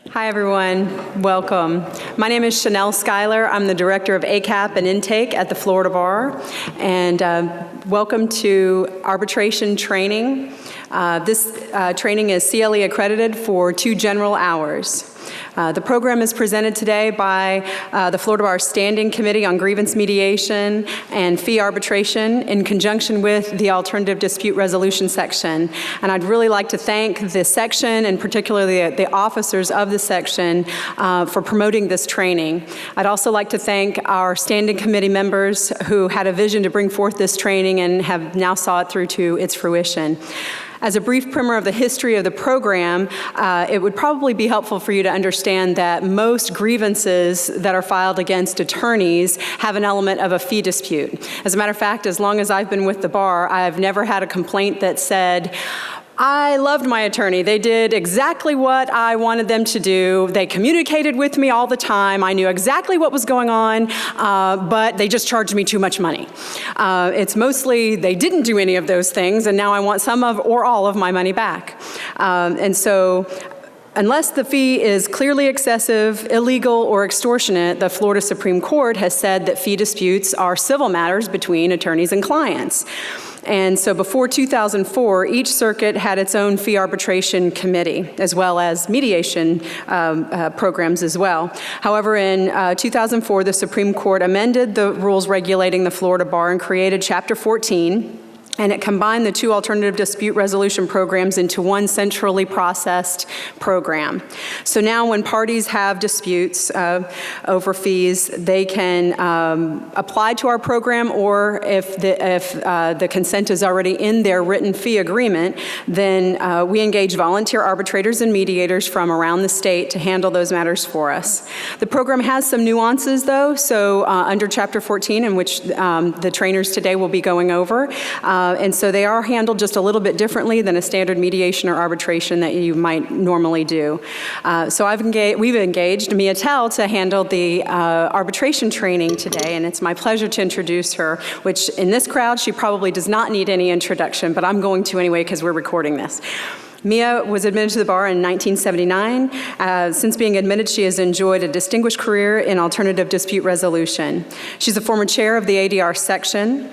Hi, everyone. Welcome. My name is Chanel Schuyler. I'm the Director of ACAP and Intake at the Florida Bar. And welcome to arbitration training. This training is CLE accredited for 2 general hours. The program is presented today by the Florida Bar Standing Committee on Grievance Mediation and Fee Arbitration in conjunction with the Alternative Dispute Resolution section. And I'd really like to thank this section and particularly the officers of the section for promoting this training. I'd also like to thank our Standing Committee members who had a vision to bring forth this training and have now saw it through to its fruition. As a brief primer of the history of the program, it would probably be helpful for you to understand that most grievances that are filed against attorneys have an element of a fee dispute. As a matter of fact, as long as I've been with the bar, I've never had a complaint that said, I loved my attorney. They did exactly what I wanted them to do. They communicated with me all the time. I knew exactly what was going on, but they just charged me too much money. It's mostly they didn't do any of those things, and now I want some of or all of my money back. And so, unless the fee is clearly excessive, illegal, or extortionate, the Florida Supreme Court has said that fee disputes are civil matters between attorneys and clients. And so before 2004, each circuit had its own fee arbitration committee, as well as mediation programs as well. However, in 2004, the Supreme Court amended the rules regulating the Florida Bar and created Chapter 14. And it combined the 2 alternative dispute resolution programs into one centrally processed program. So now when parties have disputes over fees, they can apply to our program, or if the consent is already in their written fee agreement, then we engage volunteer arbitrators and mediators from around the state to handle those matters for us. The program has some nuances, though, so under Chapter 14, in which the trainers today will be going over, and so they are handled just a little bit differently than a standard mediation or arbitration that you might normally do. So we've engaged Mia Tell to handle the arbitration training today, and it's my pleasure to introduce her, which in this crowd, she probably does not need any introduction, but I'm going to anyway because we're recording this. Mia was admitted to the bar in 1979. Since being admitted, she has enjoyed a distinguished career in alternative dispute resolution. She's a former chair of the ADR section.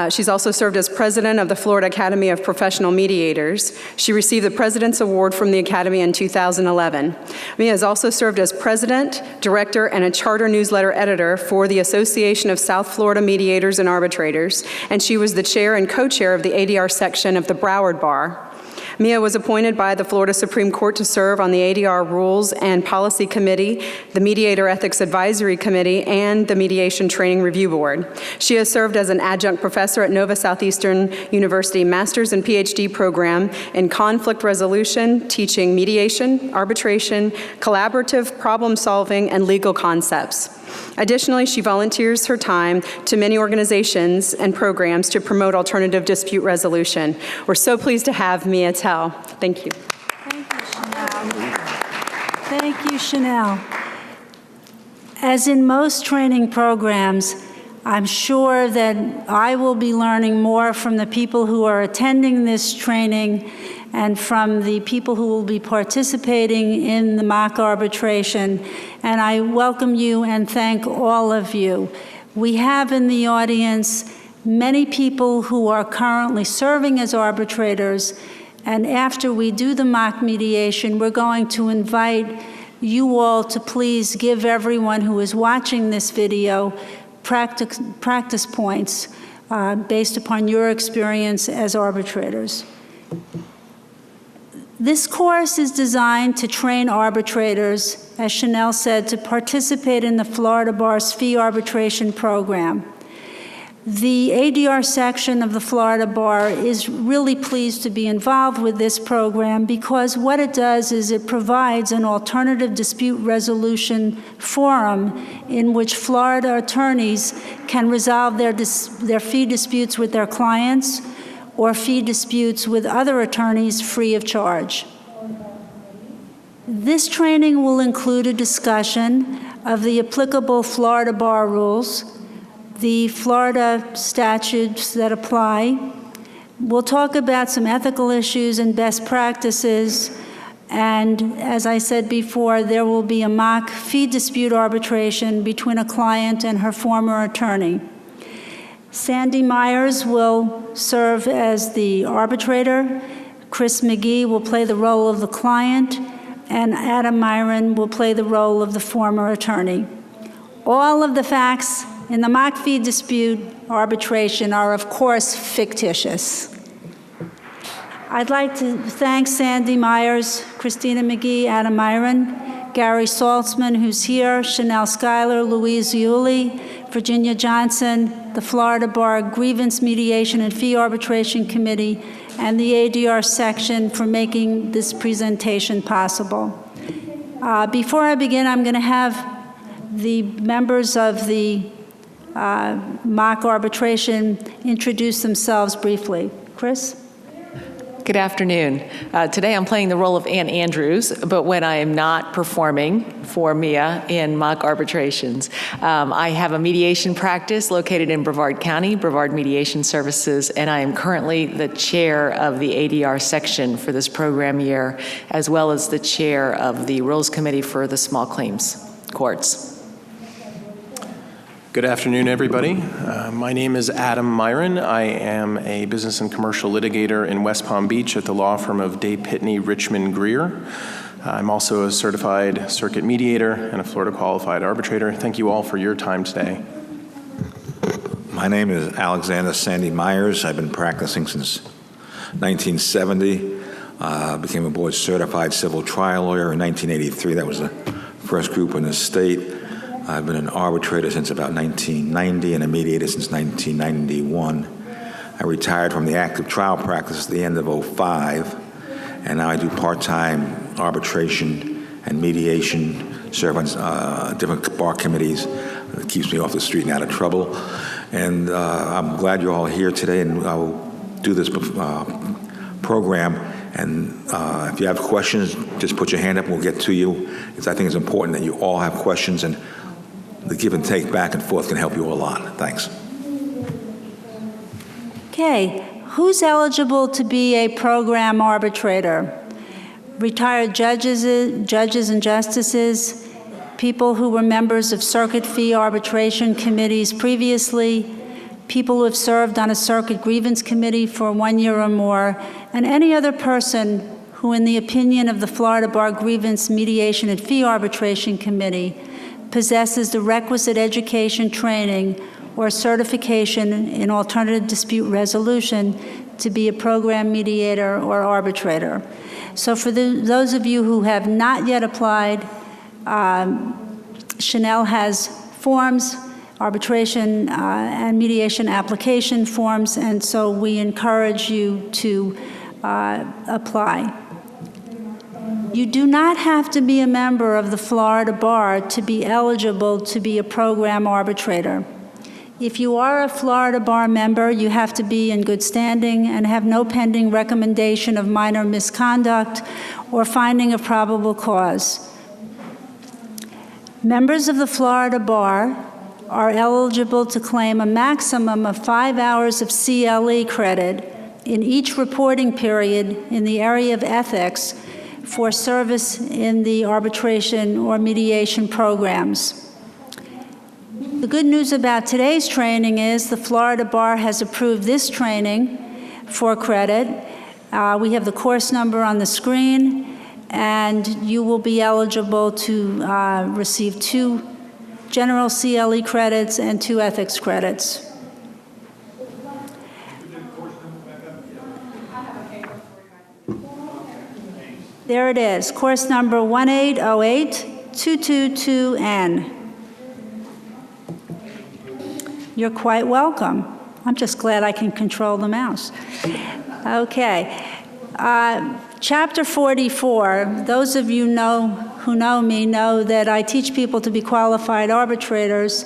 She's also served as president of the Florida Academy of Professional Mediators. She received the President's Award from the Academy in 2011. Mia has also served as president, director, and a charter newsletter editor for the Association of South Florida Mediators and Arbitrators, and she was the chair and co-chair of the ADR section of the Broward Bar. Mia was appointed by the Florida Supreme Court to serve on the ADR Rules and Policy Committee, the Mediator Ethics Advisory Committee, and the Mediation Training Review Board. She has served as an adjunct professor at Nova Southeastern University Master's and PhD program in conflict resolution, teaching mediation, arbitration, collaborative problem solving, and legal concepts. Additionally, she volunteers her time to many organizations and programs to promote alternative dispute resolution. We're so pleased to have Mia Tell. Thank you. Thank you, Chanel. Thank you, Chanel. As in most training programs, I'm sure that I will be learning more from the people who are attending this training and from the people who will be participating in the mock arbitration. And I welcome you and thank all of you. We have in the audience many people who are currently serving as arbitrators, and after we do the mock mediation, we're going to invite you all to please give everyone who is watching this video practice points based upon your experience as arbitrators. This course is designed to train arbitrators, as Chanel said, to participate in the Florida Bar's fee arbitration program. The ADR section of the Florida Bar is really pleased to be involved with this program because what it does is it provides an alternative dispute resolution forum in which Florida attorneys can resolve their fee disputes with their clients or fee disputes with other attorneys free of charge. This training will include a discussion of the applicable Florida Bar rules, the Florida statutes that apply. We'll talk about some ethical issues and best practices, And as I said before, there will be a mock fee dispute arbitration between a client and her former attorney. Sandy Myers will serve as the arbitrator. Chris McGee will play the role of the client, and Adam Myron will play the role of the former attorney. All of the facts in the mock fee dispute arbitration are, of course, fictitious. I'd like to thank Sandy Myers, Christina McGee, Adam Myron, Gary Saltzman, who's here, Chanel Schuyler, Louise Iuli, Virginia Johnson, the Florida Bar Grievance, Mediation, and Fee Arbitration Committee, and the ADR section for making this presentation possible. Before I begin, I'm going to have the members of the mock arbitration introduce themselves briefly. Chris? Good afternoon. Today I'm playing the role of Ann Andrews, but when I am not performing for Mia in mock arbitrations, I have a mediation practice located in Brevard County, Brevard Mediation Services, and I am currently the chair of the ADR section for this program year, as well as the chair of the Rules Committee for the Small Claims Courts. Good afternoon, everybody. My name is Adam Myron. I am a business and commercial litigator in West Palm Beach at the law firm of Day Pitney Richmond Greer. I'm also a certified circuit mediator and a Florida qualified arbitrator. Thank you all for your time today. My name is Alexander Sandy Myers. I've been practicing since 1970. Became a board certified civil trial lawyer in 1983. That was the first group in the state. I've been an arbitrator since about 1990 and a mediator since 1991. I retired from the active trial practice at the end of '05, and now I do part-time arbitration and mediation, serve on different bar committees. It keeps me off the street and out of trouble. And I'm glad you're all here today, and I'll do this program. And if you have questions, just put your hand up and we'll get to you. Because I think it's important that you all have questions, and the give and take back and forth can help you a lot. Thanks. Okay, who's eligible to be a program arbitrator? Retired judges and justices, people who were members of circuit fee arbitration committees previously, people who have served on a circuit grievance committee for 1 year or more, and any other person who, in the opinion of the Florida Bar Grievance, Mediation, and Fee Arbitration Committee, possesses the requisite education, training, or certification in alternative dispute resolution to be a program mediator or arbitrator. So for those of you who have not yet applied, Chanel has forms, arbitration and mediation application forms, and so we encourage you to apply. You do not have to be a member of the Florida Bar to be eligible to be a program arbitrator. If you are a Florida Bar member, you have to be in good standing and have no pending recommendation of minor misconduct or finding of probable cause. Members of the Florida Bar are eligible to claim a maximum of 5 hours of CLE credit in each reporting period in the area of ethics for service in the arbitration or mediation programs. The good news about today's training is the Florida Bar has approved this training for credit. We have the course number on the screen, and you will be eligible to receive 2 general CLE credits and 2 ethics credits. There it is, course number 1808222N. You're quite welcome. I'm just glad I can control the mouse. Okay. Chapter 44, those of you who know me know that I teach people to be qualified arbitrators,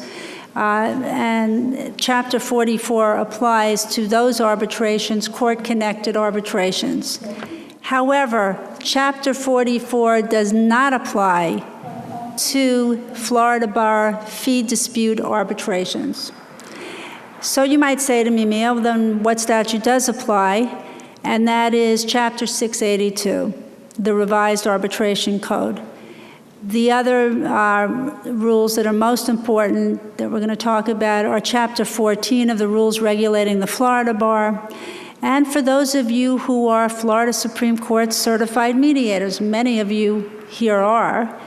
and Chapter 44 applies to those arbitrations, court-connected arbitrations. However, Chapter 44 does not apply to Florida Bar fee dispute arbitrations. So you might say to me, Mia, then what statute does apply? And that is Chapter 682. the revised arbitration code. The other rules that are most important that we're going to talk about are Chapter 14 of the rules regulating the Florida Bar. And for those of you who are Florida Supreme Court certified mediators, many of you here are,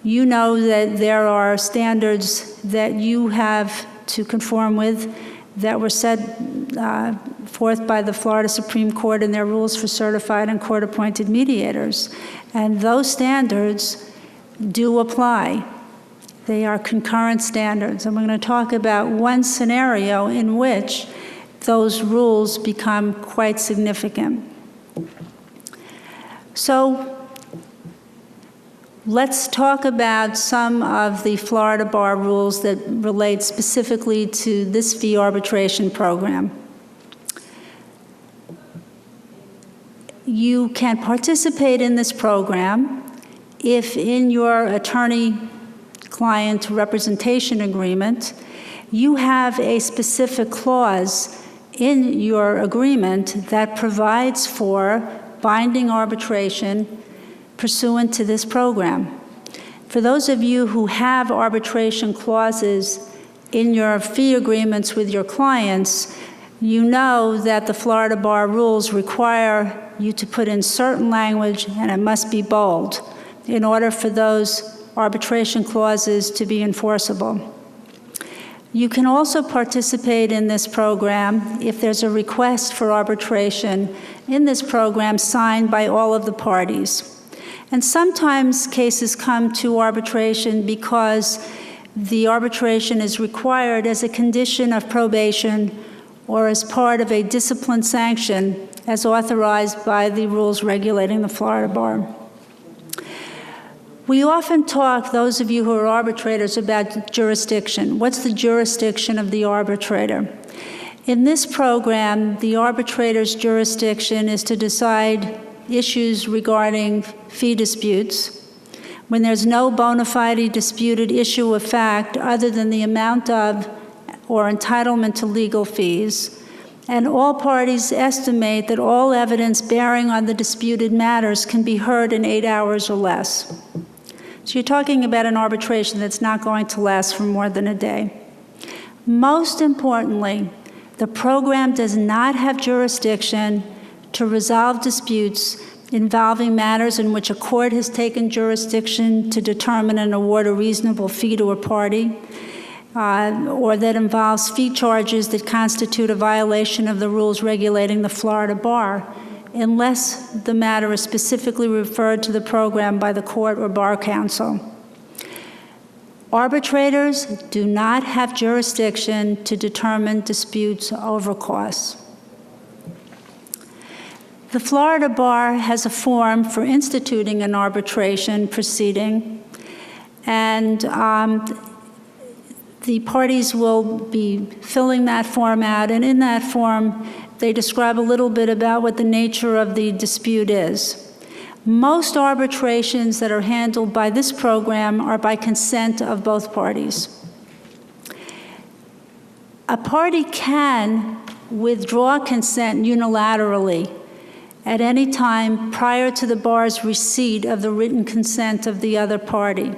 you know that there are standards that you have to conform with that were set forth by the Florida Supreme Court in their rules for certified and court-appointed mediators. And those standards do apply. They are concurrent standards. And we're going to talk about one scenario in which those rules become quite significant. So let's talk about some of the Florida Bar rules that relate specifically to this fee arbitration program. You can participate in this program if in your attorney-client representation agreement, you have a specific clause in your agreement that provides for binding arbitration pursuant to this program. For those of you who have arbitration clauses in your fee agreements with your clients, you know that the Florida Bar rules require you to put in certain language, and it must be bold, in order for those arbitration clauses to be enforceable. You can also participate in this program if there's a request for arbitration in this program signed by all of the parties. And sometimes cases come to arbitration because the arbitration is required as a condition of probation or as part of a discipline sanction as authorized by the rules regulating the Florida Bar. We often talk, those of you who are arbitrators, about jurisdiction. What's the jurisdiction of the arbitrator? In this program, the arbitrator's jurisdiction is to decide issues regarding fee disputes when there's no bona fide disputed issue of fact other than the amount of or entitlement to legal fees, and all parties estimate that all evidence bearing on the disputed matters can be heard in 8 hours or less. So you're talking about an arbitration that's not going to last for more than a day. Most importantly, the program does not have jurisdiction to resolve disputes involving matters in which a court has taken jurisdiction to determine and award a reasonable fee to a party, or that involves fee charges that constitute a violation of the rules regulating the Florida Bar, unless the matter is specifically referred to the program by the court or bar council. Arbitrators do not have jurisdiction to determine disputes over costs. The Florida Bar has a form for instituting an arbitration proceeding, and the parties will be filling that form out, and in that form, they describe a little bit about what the nature of the dispute is. Most arbitrations that are handled by this program are by consent of both parties. A party can withdraw consent unilaterally at any time prior to the bar's receipt of the written consent of the other party.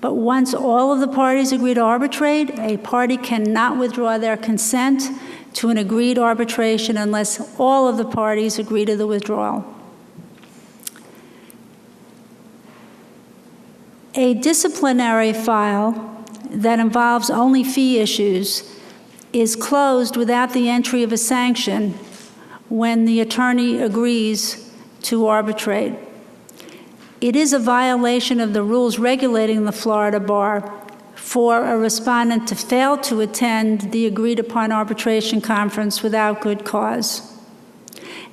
But once all of the parties agree to arbitrate, a party cannot withdraw their consent to an agreed arbitration unless all of the parties agree to the withdrawal. A disciplinary file that involves only fee issues is closed without the entry of a sanction when the attorney agrees to arbitrate. It is a violation of the rules regulating the Florida Bar for a respondent to fail to attend the agreed-upon arbitration conference without good cause.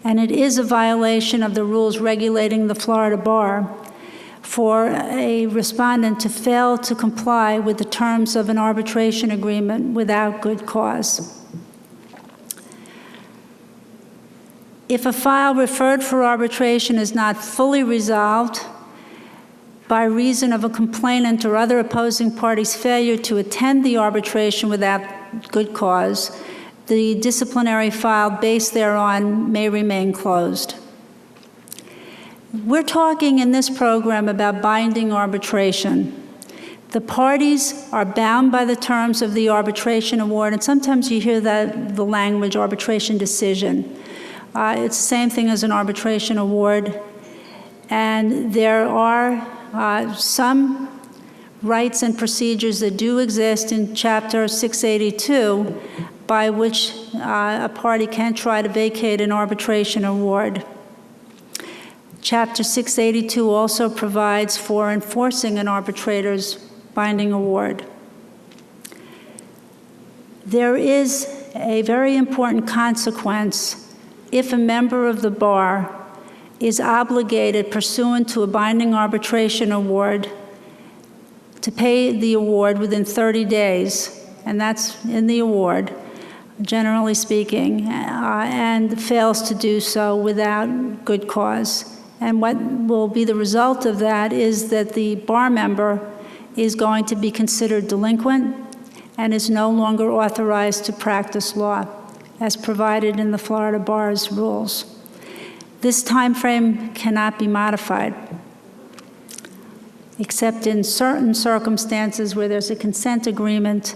And it is a violation of the rules regulating the Florida Bar for a respondent to fail to comply with the terms of an arbitration agreement without good cause. If a file referred for arbitration is not fully resolved by reason of a complainant or other opposing party's failure to attend the arbitration without good cause, the disciplinary file based thereon may remain closed. We're talking in this program about binding arbitration. The parties are bound by the terms of the arbitration award, and sometimes you hear the language arbitration decision. It's the same thing as an arbitration award, and there are some rights and procedures that do exist in Chapter 682 by which a party can try to vacate an arbitration award. Chapter 682 also provides for enforcing an arbitrator's binding award. There is a very important consequence if a member of the bar is obligated pursuant to a binding arbitration award to pay the award within 30 days, and that's in the award, generally speaking, and fails to do so without good cause. And what will be the result of that is that the bar member is going to be considered delinquent and is no longer authorized to practice law, as provided in the Florida Bar's rules. This time frame cannot be modified, except in certain circumstances where there's a consent agreement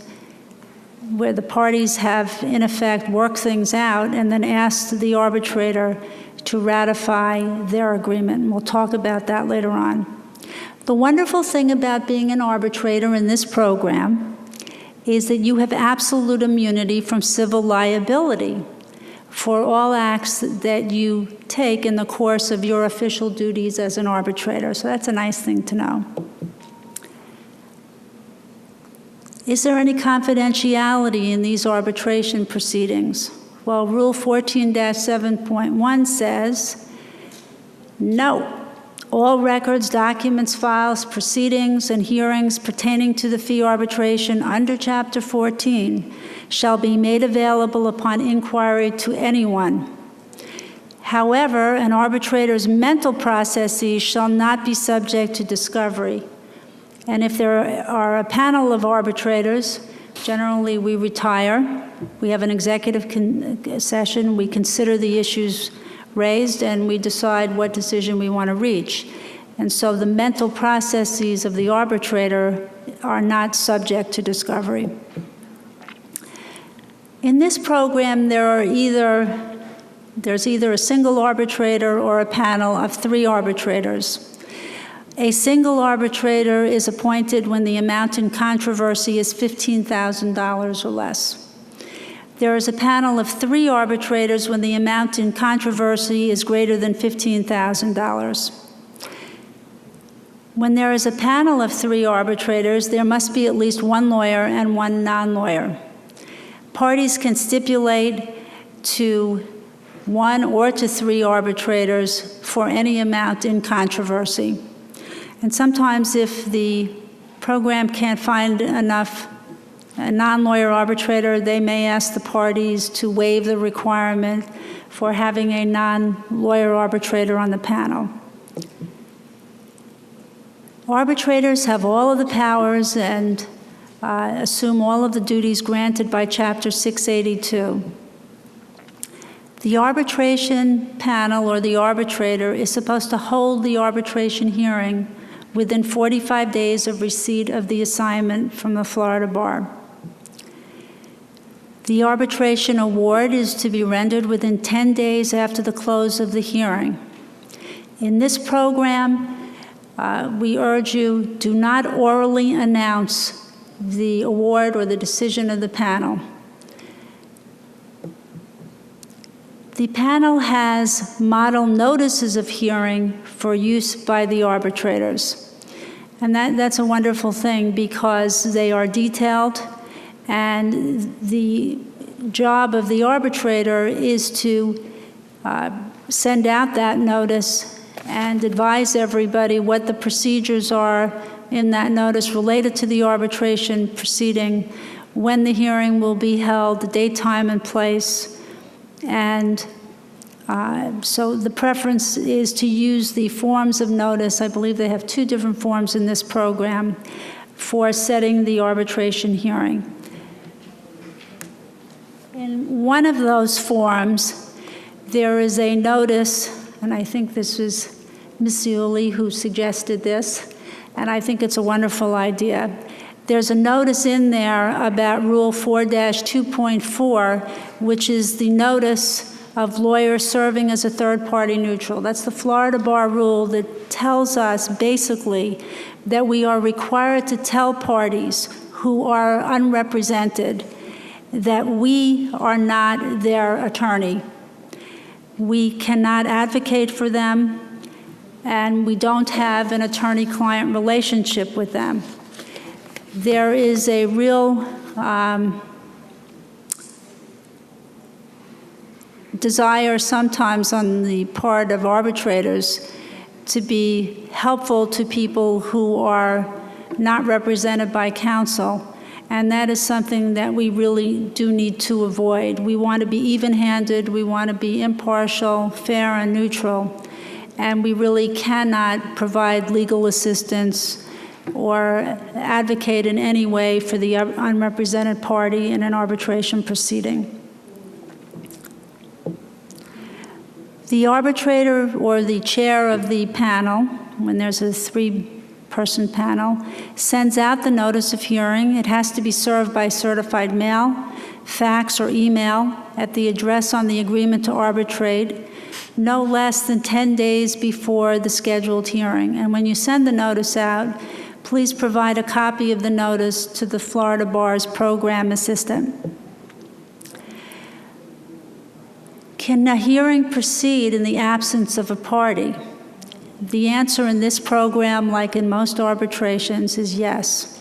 where the parties have, in effect, worked things out and then asked the arbitrator to ratify their agreement. And we'll talk about that later on. The wonderful thing about being an arbitrator in this program is that you have absolute immunity from civil liability for all acts that you take in the course of your official duties as an arbitrator. So that's a nice thing to know. Is there any confidentiality in these arbitration proceedings? Well, Rule 14-7.1 says, no. All records, documents, files, proceedings, and hearings pertaining to the fee arbitration under Chapter 14 shall be made available upon inquiry to anyone. However, an arbitrator's mental processes shall not be subject to discovery. And if there are a panel of arbitrators, generally we retire, we have an executive session, we consider the issues raised, and we decide what decision we want to reach. And so the mental processes of the arbitrator are not subject to discovery. In this program, there's either a single arbitrator or a panel of 3 arbitrators. A single arbitrator is appointed when the amount in controversy is $15,000 or less. There is a panel of 3 arbitrators when the amount in controversy is greater than $15,000. When there is a panel of 3 arbitrators, there must be at least 1 lawyer and 1 non-lawyer. Parties can stipulate to 1 or to 3 arbitrators for any amount in controversy. And sometimes if the program can't find enough a non-lawyer arbitrator, they may ask the parties to waive the requirement for having a non-lawyer arbitrator on the panel. Arbitrators have all of the powers and assume all of the duties granted by Chapter 682. The arbitration panel or the arbitrator is supposed to hold the arbitration hearing within 45 days of receipt of the assignment from the Florida Bar. The arbitration award is to be rendered within 10 days after the close of the hearing. In this program, we urge you, do not orally announce the award or the decision of the panel. The panel has model notices of hearing for use by the arbitrators. And that's a wonderful thing because they are detailed, and the job of the arbitrator is to send out that notice and advise everybody what the procedures are in that notice related to the arbitration proceeding, when the hearing will be held, the date, time, and place. And so the preference is to use the forms of notice. I believe they have 2 different forms in this program for setting the arbitration hearing. In one of those forms, there is a notice, and I think this was Ms. Ziuli, who suggested this, and I think it's a wonderful idea. There's a notice in there about Rule 4-2.4, which is the notice of lawyers serving as a third-party neutral. That's the Florida Bar rule that tells us basically that we are required to tell parties who are unrepresented that we are not their attorney. We cannot advocate for them, and we don't have an attorney-client relationship with them. There is a real desire sometimes on the part of arbitrators to be helpful to people who are not represented by counsel, and that is something that we really do need to avoid. We want to be even-handed, we want to be impartial, fair, and neutral, and we really cannot provide legal assistance or advocate in any way for the unrepresented party in an arbitration proceeding. The arbitrator or the chair of the panel, when there's a three-person panel, sends out the notice of hearing. It has to be served by certified mail, fax, or email at the address on the agreement to arbitrate, no less than 10 days before the scheduled hearing. And when you send the notice out, please provide a copy of the notice to the Florida Bar's program assistant. Can a hearing proceed in the absence of a party? The answer in this program, like in most arbitrations, is yes.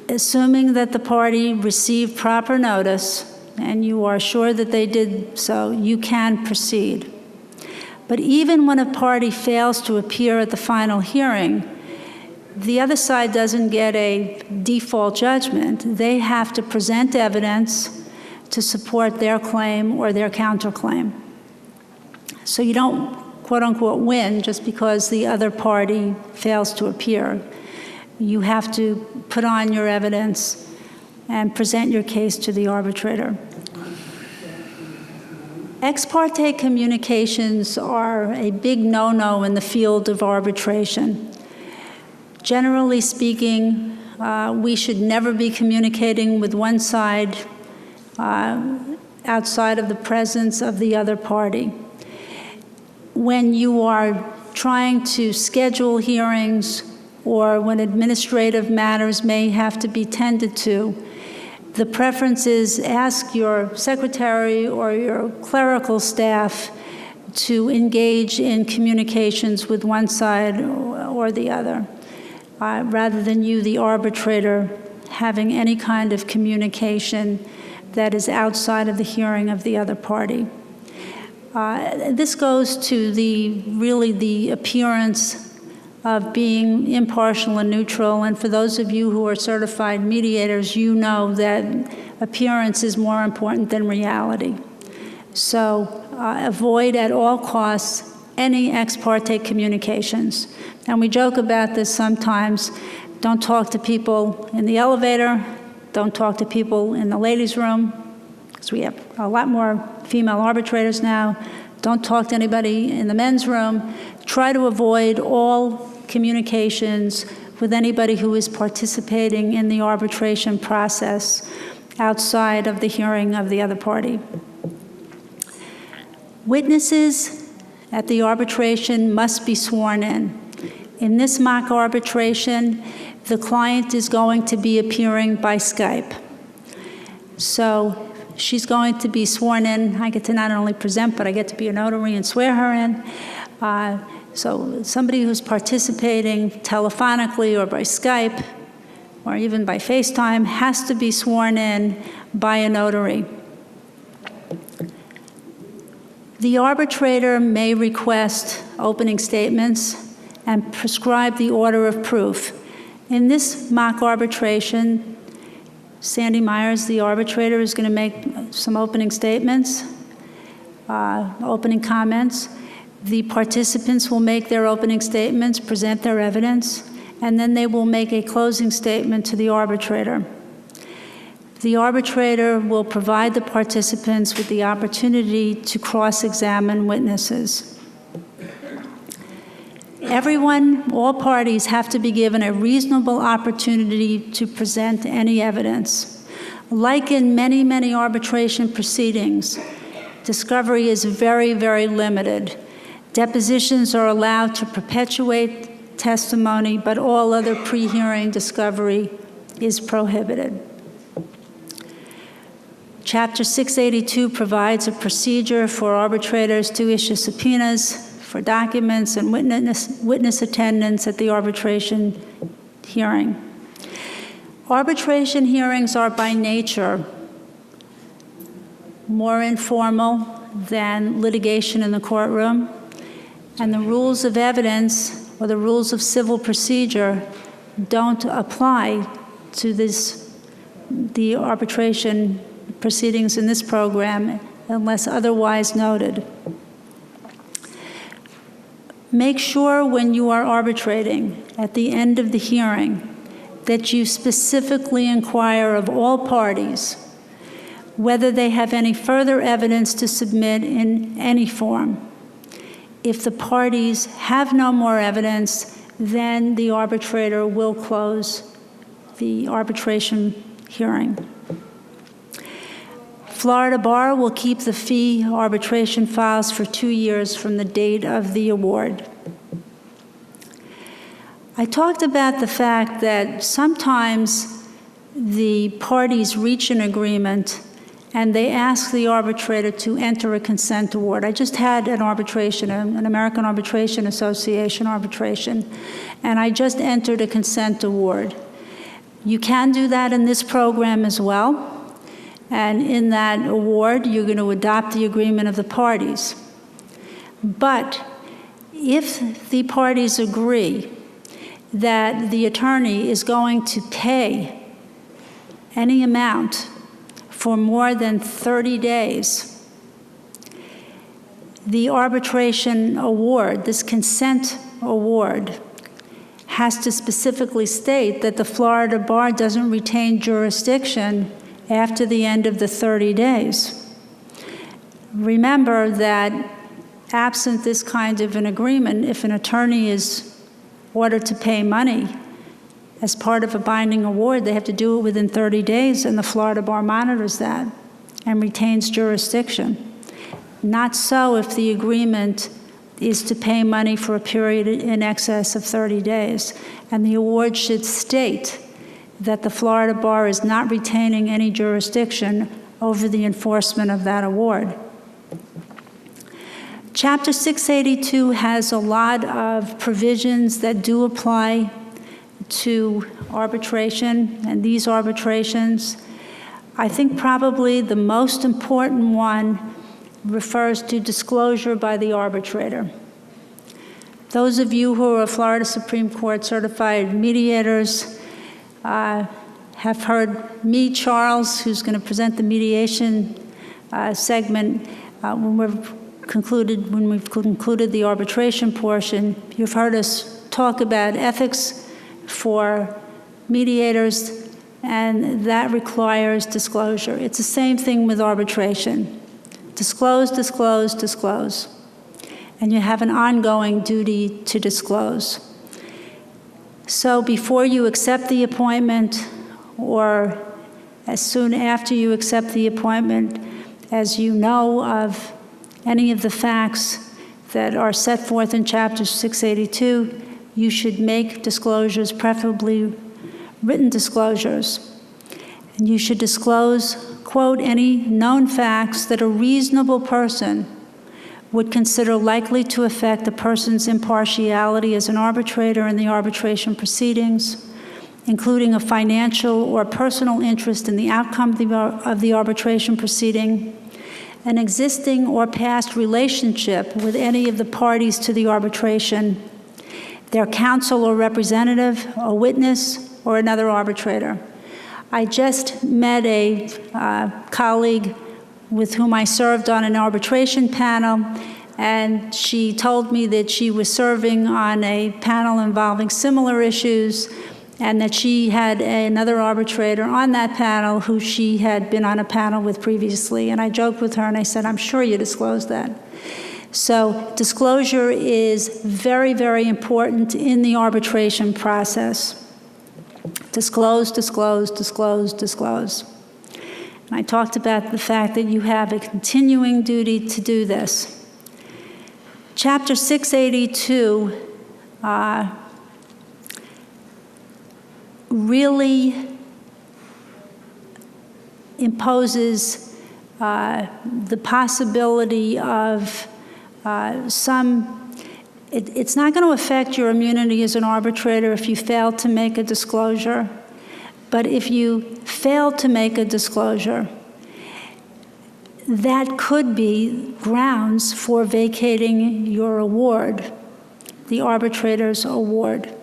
Assuming that the party received proper notice and you are sure that they did so, you can proceed. But even when a party fails to appear at the final hearing, the other side doesn't get a default judgment. They have to present evidence to support their claim or their counterclaim. So you don't, quote unquote, win just because the other party fails to appear. You have to put on your evidence and present your case to the arbitrator. Ex parte communications are a big no-no in the field of arbitration. Generally speaking, we should never be communicating with one side outside of the presence of the other party. When you are trying to schedule hearings or when administrative matters may have to be tended to, the preference is ask your secretary or your clerical staff to engage in communications with one side or the other, rather than you, the arbitrator, having any kind of communication that is outside of the hearing of the other party. This goes to the appearance of being impartial and neutral, and for those of you who are certified mediators, you know that appearance is more important than reality. So avoid at all costs any ex parte communications. And we joke about this sometimes. Don't talk to people in the elevator. Don't talk to people in the ladies' room, because we have a lot more female arbitrators now. Don't talk to anybody in the men's room. Try to avoid all communications with anybody who is participating in the arbitration process outside of the hearing of the other party. Witnesses at the arbitration must be sworn in. In this mock arbitration, the client is going to be appearing by Skype. So she's going to be sworn in. I get to not only present, but I get to be a notary and swear her in. So somebody who's participating telephonically or by Skype or even by FaceTime has to be sworn in by a notary. The arbitrator may request opening statements and prescribe the order of proof. In this mock arbitration, Sandy Myers, the arbitrator, is going to make some opening statements, opening comments. The participants will make their opening statements, present their evidence, and then they will make a closing statement to the arbitrator. The arbitrator will provide the participants with the opportunity to cross-examine witnesses. all parties have to be given a reasonable opportunity to present any evidence. Like in many, many arbitration proceedings, discovery is very, very limited. Depositions are allowed to perpetuate testimony, but all other pre-hearing discovery is prohibited. Chapter 682 provides a procedure for arbitrators to issue subpoenas for documents and witness attendance at the arbitration hearing. Arbitration hearings are by nature more informal than litigation in the courtroom, and the rules of evidence or the rules of civil procedure don't apply to the arbitration proceedings in this program unless otherwise noted. Make sure when you are arbitrating at the end of the hearing that you specifically inquire of all parties whether they have any further evidence to submit in any form. If the parties have no more evidence, then the arbitrator will close the arbitration hearing. Florida Bar will keep the fee arbitration files for 2 years from the date of the award. I talked about the fact that sometimes the parties reach an agreement and they ask the arbitrator to enter a consent award. I just had an arbitration, an American Arbitration Association arbitration, and I just entered a consent award. You can do that in this program as well. And in that award, you're going to adopt the agreement of the parties. But if the parties agree that the attorney is going to pay any amount for more than 30 days, the arbitration award, this consent award, has to specifically state that the Florida Bar doesn't retain jurisdiction after the end of the 30 days. Remember that absent this kind of an agreement, if an attorney is ordered to pay money as part of a binding award, they have to do it within 30 days, and the Florida Bar monitors that and retains jurisdiction. Not so if the agreement is to pay money for a period in excess of 30 days, and the award should state that the Florida Bar is not retaining any jurisdiction over the enforcement of that award. Chapter 682 has a lot of provisions that do apply to arbitration and these arbitrations. I think probably the most important one refers to disclosure by the arbitrator. Those of you who are Florida Supreme Court certified mediators have heard me, Charles, who's going to present the mediation segment, when we've concluded the arbitration portion. You've heard us talk about ethics for mediators, and that requires disclosure. It's the same thing with arbitration. Disclose, disclose, disclose. And you have an ongoing duty to disclose. So before you accept the appointment, or as soon after you accept the appointment, as you know of any of the facts that are set forth in Chapter 682, you should make disclosures, preferably written disclosures. And you should disclose, quote, any known facts that a reasonable person would consider likely to affect a person's impartiality as an arbitrator in the arbitration proceedings, including a financial or personal interest in the outcome of the arbitration proceeding, an existing or past relationship with any of the parties to the arbitration, their counsel or representative, a witness, or another arbitrator. I just met a colleague with whom I served on an arbitration panel, and she told me that she was serving on a panel involving similar issues, and that she had another arbitrator on that panel who she had been on a panel with previously. And I joked with her and I said, I'm sure you disclosed that. So disclosure is very, very important in the arbitration process. Disclose, disclose, disclose, disclose. And I talked about the fact that you have a continuing duty to do this. Chapter 682 really imposes the possibility of it's not going to affect your immunity as an arbitrator if you fail to make a disclosure, but if you fail to make a disclosure, that could be grounds for vacating your award, the arbitrator's award.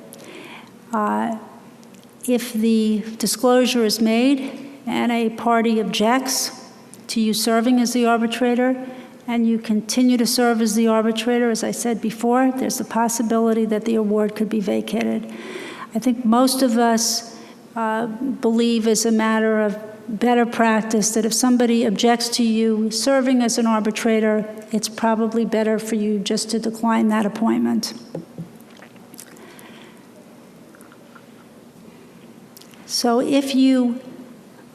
If the disclosure is made and a party objects to you serving as the arbitrator, and you continue to serve as the arbitrator, as I said before, there's the possibility that the award could be vacated. I think most of us believe as a matter of better practice that if somebody objects to you serving as an arbitrator, it's probably better for you just to decline that appointment. So if you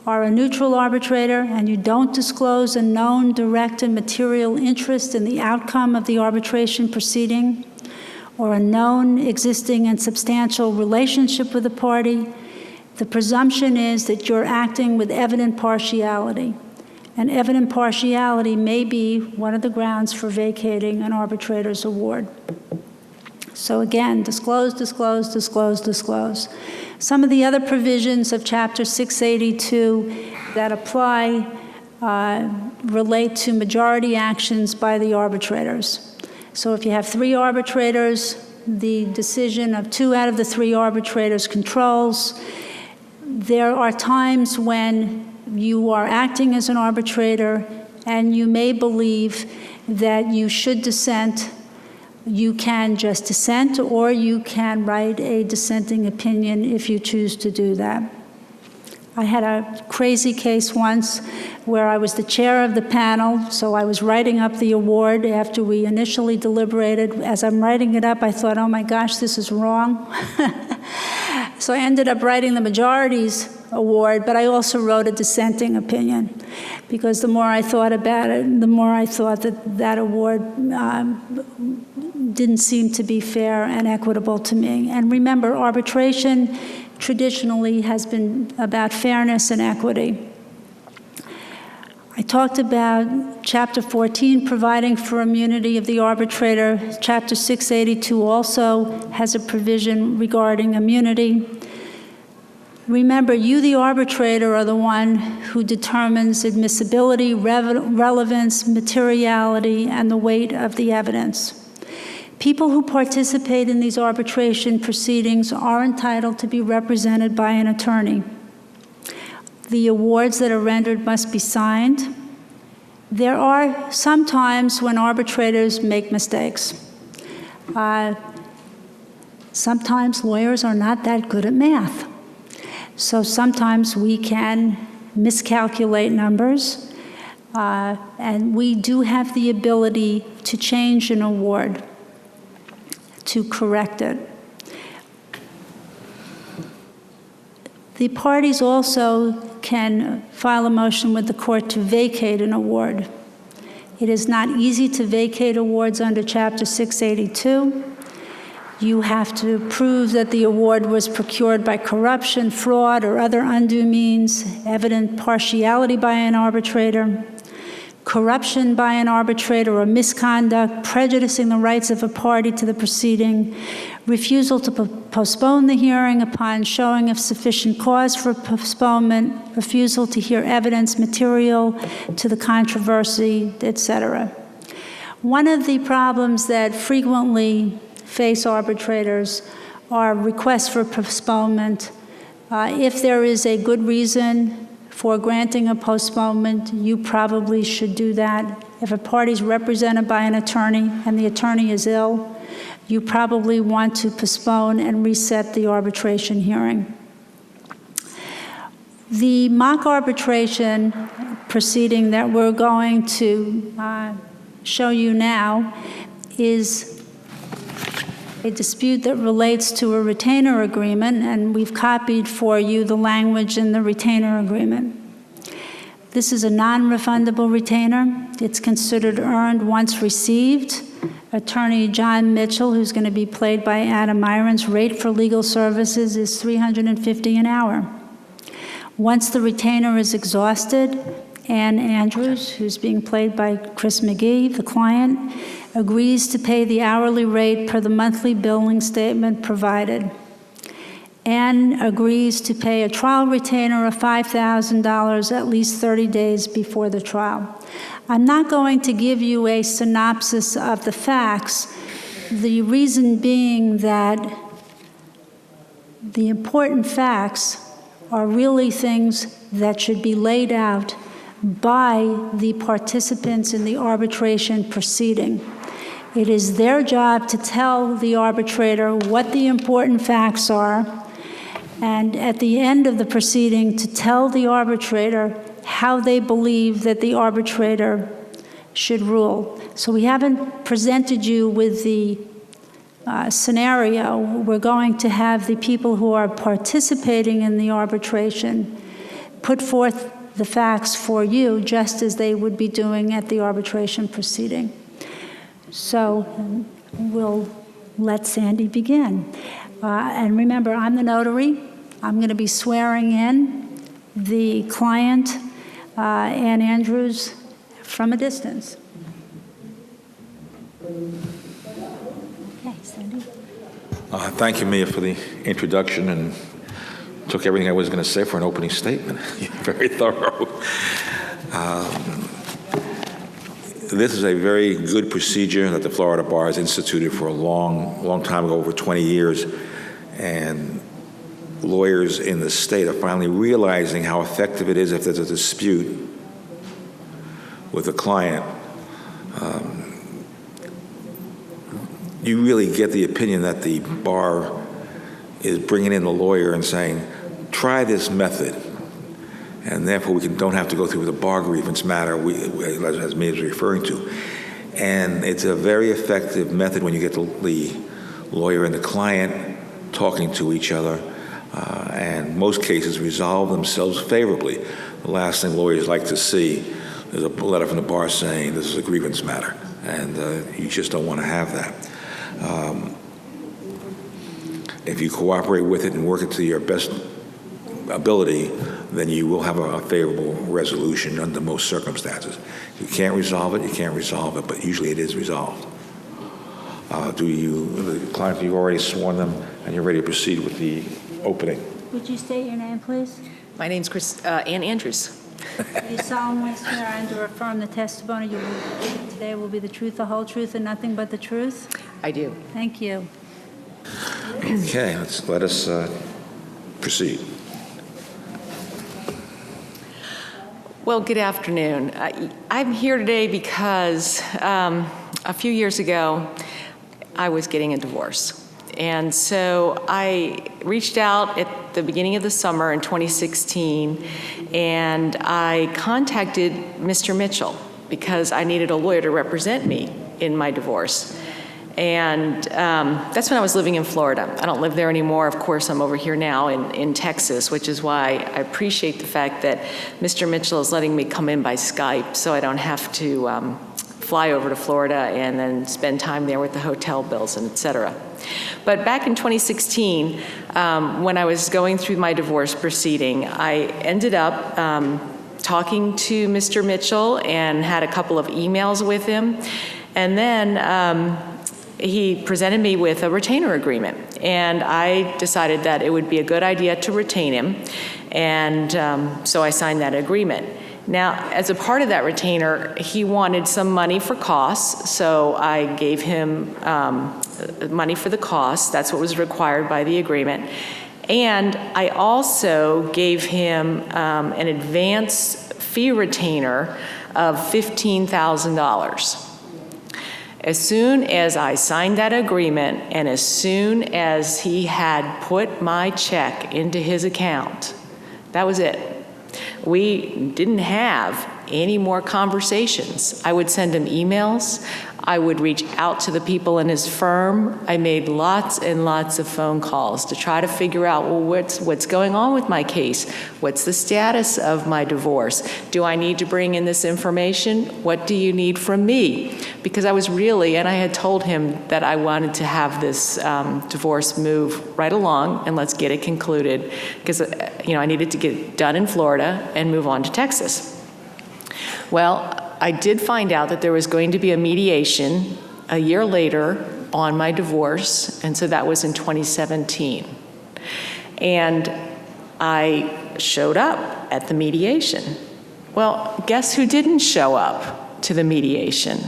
are a neutral arbitrator and you don't disclose a known direct and material interest in the outcome of the arbitration proceeding, or a known existing and substantial relationship with a party, the presumption is that you're acting with evident partiality. And evident partiality may be one of the grounds for vacating an arbitrator's award. So again, disclose, disclose, disclose, disclose. Some of the other provisions of Chapter 682 that apply relate to majority actions by the arbitrators. So if you have 3 arbitrators, the decision of 2 out of the 3 arbitrators controls. There are times when you are acting as an arbitrator and you may believe that you should dissent. You can just dissent, or you can write a dissenting opinion if you choose to do that. I had a crazy case once where I was the chair of the panel, so I was writing up the award after we initially deliberated. As I'm writing it up, I thought, oh my gosh, this is wrong. So I ended up writing the majority's award, but I also wrote a dissenting opinion, because the more I thought about it, the more I thought that that award didn't seem to be fair and equitable to me. And remember, arbitration traditionally has been about fairness and equity. I talked about Chapter 14 providing for immunity of the arbitrator. Chapter 682 also has a provision regarding immunity. Remember, you, the arbitrator, are the one who determines admissibility, relevance, materiality, and the weight of the evidence. People who participate in these arbitration proceedings are entitled to be represented by an attorney. The awards that are rendered must be signed. There are some times when arbitrators make mistakes. Sometimes lawyers are not that good at math. So sometimes we can miscalculate numbers, and we do have the ability to change an award, to correct it. The parties also can file a motion with the court to vacate an award. It is not easy to vacate awards under Chapter 682. You have to prove that the award was procured by corruption, fraud, or other undue means, evident partiality by an arbitrator, corruption by an arbitrator or misconduct, prejudicing the rights of a party to the proceeding, refusal to postpone the hearing upon showing of sufficient cause for postponement, refusal to hear evidence material to the controversy, etc. One of the problems that frequently face arbitrators are requests for postponement. If there is a good reason for granting a postponement, you probably should do that. If a party is represented by an attorney and the attorney is ill, you probably want to postpone and reset the arbitration hearing. The mock arbitration proceeding that we're going to show you now is a dispute that relates to a retainer agreement, and we've copied for you the language in the retainer agreement. This is a non-refundable retainer. It's considered earned once received. Attorney John Mitchell, who's going to be played by Adam Myron's rate for legal services is $350 an hour. Once the retainer is exhausted, Ann Andrews, who's being played by Chris McGee, the client, agrees to pay the hourly rate per the monthly billing statement provided. Ann agrees to pay a trial retainer of $5,000 at least 30 days before the trial. I'm not going to give you a synopsis of the facts, the reason being that the important facts are really things that should be laid out by the participants in the arbitration proceeding. It is their job to tell the arbitrator what the important facts are, and at the end of the proceeding to tell the arbitrator how they believe that the arbitrator should rule. So we haven't presented you with the scenario. We're going to have the people who are participating in the arbitration put forth the facts for you, just as they would be doing at the arbitration proceeding. So we'll let Sandy begin. And remember, I'm the notary. I'm going to be swearing in the client, Ann Andrews, from a distance. Okay, Sandy. Thank you, Mia, for the introduction, and took everything I was going to say for an opening statement. Very thorough. This is a very good procedure that the Florida Bar has instituted for a long time ago, over 20 years, and lawyers in the state are finally realizing how effective it is if there's a dispute with a client. You really get the opinion that the bar is bringing in the lawyer and saying, try this method, and therefore we don't have to go through the bar grievance matter, as Mia is referring to. And it's a very effective method when you get the lawyer and the client talking to each other, and most cases resolve themselves favorably. The last thing lawyers like to see is a letter from the bar saying this is a grievance matter, and you just don't want to have that. If you cooperate with it and work it to your best ability, then you will have a favorable resolution under most circumstances. If you can't resolve it, you can't resolve it, but usually it is resolved. The client, you've already sworn them, and you're ready to proceed with the opening. Would you state your name, please? My name's Ann Andrews. Do you solemnly swear and to affirm the testimony you will give today will be the truth, the whole truth, and nothing but the truth? I do. Thank you. Okay, let us proceed. Well, good afternoon. I'm here today because a few years ago, I was getting a divorce. And so I reached out at the beginning of the summer in 2016, and I contacted Mr. Mitchell because I needed a lawyer to represent me in my divorce. And that's when I was living in Florida. I don't live there anymore. Of course, I'm over here now in Texas, which is why I appreciate the fact that Mr. Mitchell is letting me come in by Skype so I don't have to fly over to Florida and then spend time there with the hotel bills and et cetera. But back in 2016, when I was going through my divorce proceeding, I ended up talking to Mr. Mitchell and had a couple of emails with him. And then he presented me with a retainer agreement. And I decided that it would be a good idea to retain him. And so I signed that agreement. Now, as a part of that retainer, he wanted some money for costs, so I gave him money for the costs. That's what was required by the agreement. And I also gave him an advance fee retainer of $15,000. As soon as I signed that agreement and as soon as he had put my check into his account, that was it. We didn't have any more conversations. I would send him emails. I would reach out to the people in his firm. I made lots and lots of phone calls to try to figure out, well, what's going on with my case? What's the status of my divorce? Do I need to bring in this information? What do you need from me? Because I was really, and I had told him that I wanted to have this divorce move right along and let's get it concluded, because I needed to get it done in Florida and move on to Texas. Well, I did find out that there was going to be a mediation a year later on my divorce, and so that was in 2017. And I showed up at the mediation. Well, guess who didn't show up to the mediation?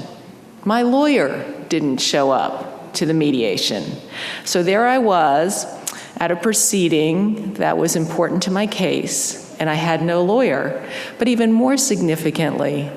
My lawyer didn't show up to the mediation. So there I was at a proceeding that was important to my case, and I had no lawyer. But even more significantly,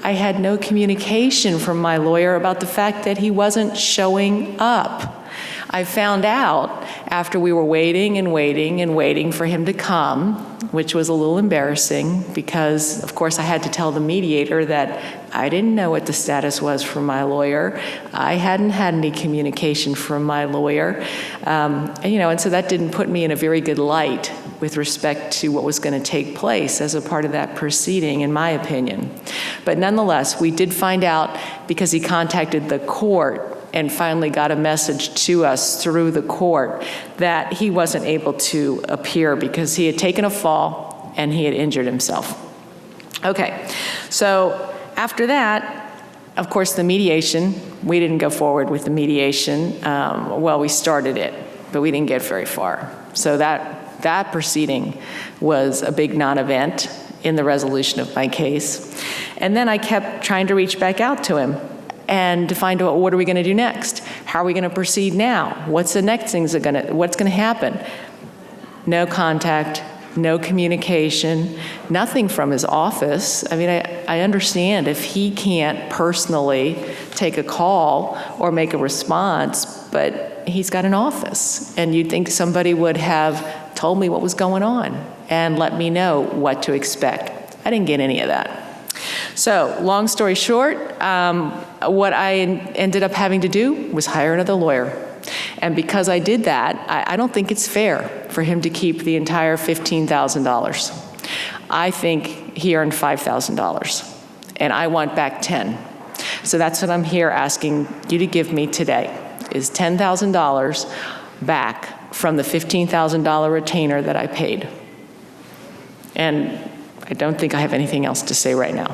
I had no communication from my lawyer about the fact that he wasn't showing up. I found out after we were waiting and waiting and waiting for him to come, which was a little embarrassing because, of course, I had to tell the mediator that I didn't know what the status was from my lawyer. I hadn't had any communication from my lawyer. And so that didn't put me in a very good light with respect to what was going to take place as a part of that proceeding, in my opinion. But nonetheless, we did find out because he contacted the court and finally got a message to us through the court that he wasn't able to appear because he had taken a fall and he had injured himself. Okay, so after that, of course, the mediation, we didn't go forward with the mediation. Well, we started it, but we didn't get very far. So that proceeding was a big non-event in the resolution of my case. And then I kept trying to reach back out to him and to find out, what are we going to do next? How are we going to proceed now? What's the next things what's going to happen? No contact, no communication, nothing from his office. I mean, I understand if he can't personally take a call or make a response, but he's got an office, and you'd think somebody would have told me what was going on and let me know what to expect. I didn't get any of that. So, long story short, what I ended up having to do was hire another lawyer. And because I did that, I don't think it's fair for him to keep the entire $15,000. I think he earned $5,000, and I want back 10. So that's what I'm here asking you to give me today, is $10,000 back from the $15,000 retainer that I paid. And I don't think I have anything else to say right now.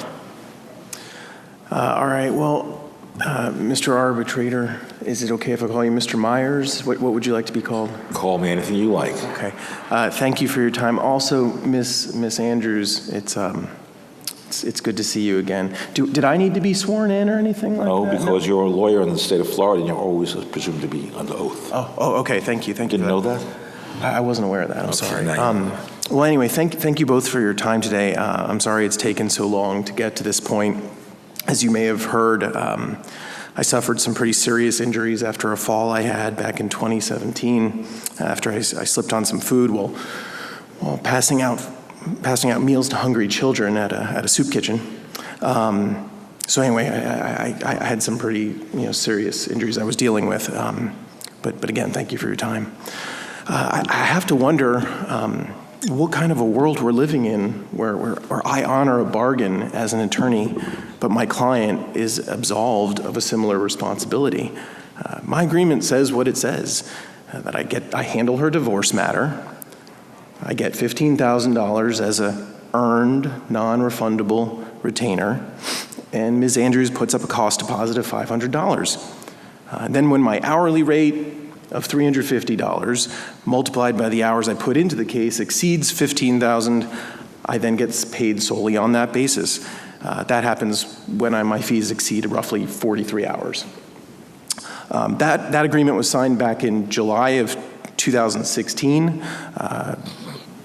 All right, well, Mr. Arbitrator, is it okay if I call you Mr. Myers? What would you like to be called? Call me anything you like. Okay. Thank you for your time. Also, Miss Andrews, it's good to see you again. Did I need to be sworn in or anything like that? No, because you're a lawyer in the state of Florida, and you're always presumed to be under oath. Oh, okay. Thank you. Didn't know that? I wasn't aware of that. I'm sorry. Well, anyway, thank you both for your time today. I'm sorry it's taken so long to get to this point. As you may have heard, I suffered some pretty serious injuries after a fall I had back in 2017 after I slipped on some food while passing out meals to hungry children at a soup kitchen. So anyway, I had some pretty serious injuries I was dealing with. But again, thank you for your time. I have to wonder what kind of a world we're living in where I honor a bargain as an attorney, but my client is absolved of a similar responsibility. My agreement says what it says, that I handle her divorce matter. I get $15,000 as a earned, non-refundable retainer, and Ms. Andrews puts up a cost deposit of $500. Then when my hourly rate of $350 multiplied by the hours I put into the case exceeds $15,000, I then get paid solely on that basis. That happens when my fees exceed roughly 43 hours. That agreement was signed back in July of 2016.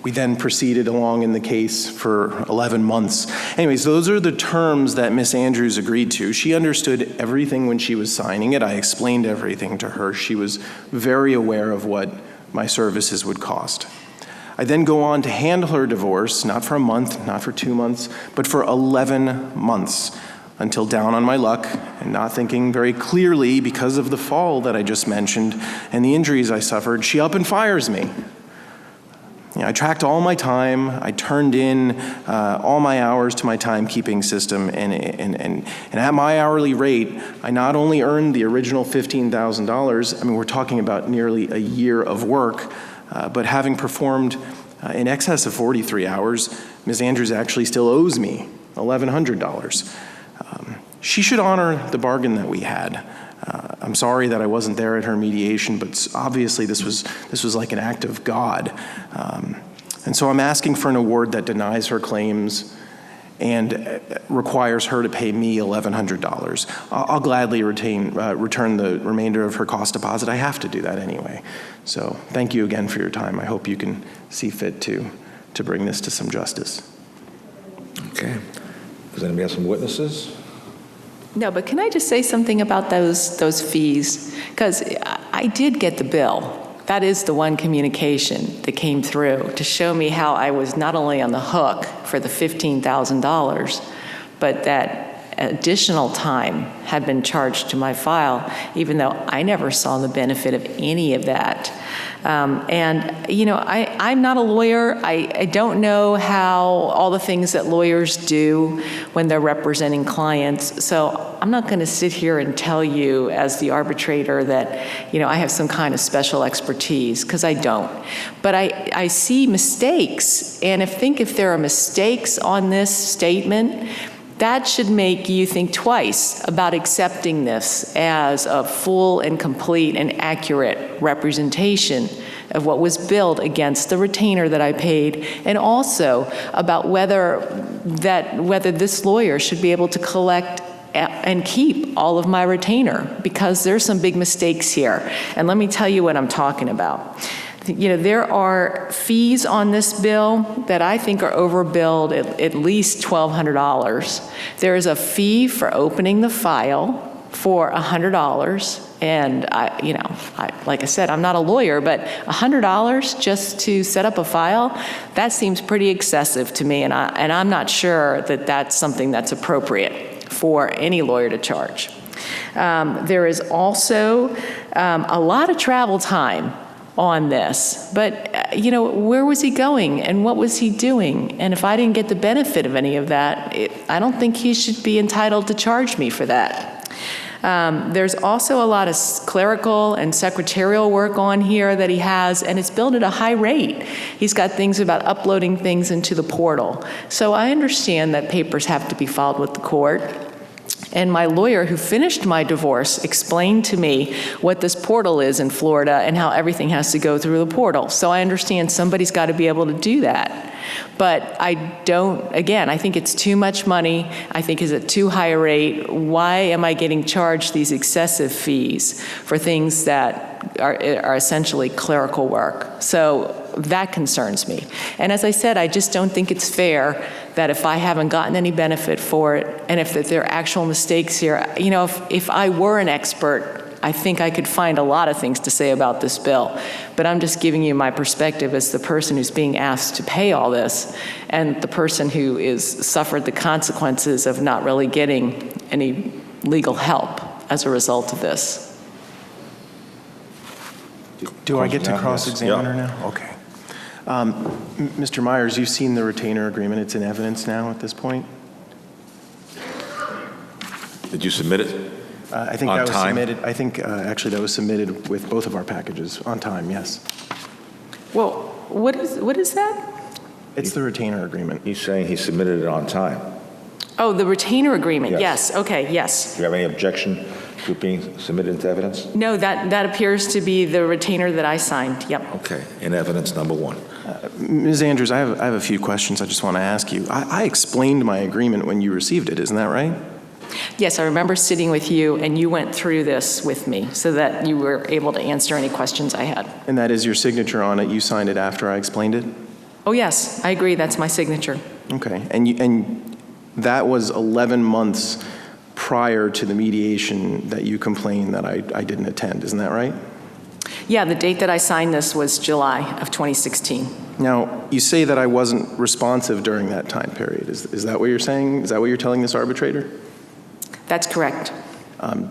We then proceeded along in the case for 11 months. Anyways, those are the terms that Ms. Andrews agreed to. She understood everything when she was signing it. I explained everything to her. She was very aware of what my services would cost. I then go on to handle her divorce, not for a month, not for 2 months, but for 11 months, until down on my luck and not thinking very clearly because of the fall that I just mentioned and the injuries I suffered, she up and fires me. I tracked all my time. I turned in all my hours to my timekeeping system, and at my hourly rate, I not only earned the original $15,000, I mean, we're talking about nearly a year of work, but having performed in excess of 43 hours, Ms. Andrews actually still owes me $1,100. She should honor the bargain that we had. I'm sorry that I wasn't there at her mediation, but obviously this was like an act of God. And so I'm asking for an award that denies her claims and requires her to pay me $1,100. I'll gladly return the remainder of her cost deposit. I have to do that anyway. So thank you again for your time. I hope you can see fit to bring this to some justice. Okay. Does anybody have some witnesses? No, but can I just say something about those fees? Because I did get the bill. That is the one communication that came through to show me how I was not only on the hook for the $15,000, but that additional time had been charged to my file, even though I never saw the benefit of any of that. And, you know, I'm not a lawyer. I don't know how all the things that lawyers do when they're representing clients. So I'm not going to sit here and tell you as the arbitrator that, you know, I have some kind of special expertise, because I don't. But I see mistakes. And if there are mistakes on this statement, that should make you think twice about accepting this as a full and complete and accurate representation of what was billed against the retainer that I paid, and also about whether this lawyer should be able to collect and keep all of my retainer, because there's some big mistakes here. And let me tell you what I'm talking about. You know, there are fees on this bill that I think are overbilled at least $1,200. There is a fee for opening the file for $100. And like I said, I'm not a lawyer, but $100 just to set up a file, that seems pretty excessive to me. And I'm not sure that that's something that's appropriate for any lawyer to charge. There is also a lot of travel time on this, but you know, where was he going and what was he doing? And if I didn't get the benefit of any of that, I don't think he should be entitled to charge me for that. There's also a lot of clerical and secretarial work on here that he has, and it's billed at a high rate. He's got things about uploading things into the portal. So I understand that papers have to be filed with the court. And my lawyer who finished my divorce explained to me what this portal is in Florida and how everything has to go through the portal. So I understand somebody's got to be able to do that. But I think it's too much money. I think it's at too high a rate. Why am I getting charged these excessive fees for things that are essentially clerical work? So that concerns me. And as I said, I just don't think it's fair that if I haven't gotten any benefit for it, and if there are actual mistakes here, you know, if I were an expert, I think I could find a lot of things to say about this bill. But I'm just giving you my perspective as the person who's being asked to pay all this, and the person who is suffered the consequences of not really getting any legal help as a result of this. Do I get to cross-examine her now? Okay. Mr. Myers, you've seen the retainer agreement. It's in evidence now at this point? Did you submit it? I think on that was time? submitted. I think actually that was submitted with both of our packages on time. Yes. Well, what is that? It's the retainer agreement. He's saying he submitted it on time. Oh, the retainer agreement. Yes. Yes. Okay. Yes. Do you have any objection to it being submitted into evidence? No, that appears to be the retainer that I signed. Yep. Okay. In evidence number one. Ms. Andrews, I have a few questions I just want to ask you. I explained my agreement when you received it. Isn't that right? Yes, I remember sitting with you, and you went through this with me so that you were able to answer any questions I had. And that is your signature on it. You signed it after I explained it? Oh, yes, I agree. That's my signature. Okay. And that was 11 months prior to the mediation that you complained that I didn't attend. Isn't that right? Yeah, the date that I signed this was July of 2016. Now, you say that I wasn't responsive during that time period. Is that what you're saying? Is that what you're telling this arbitrator? That's correct.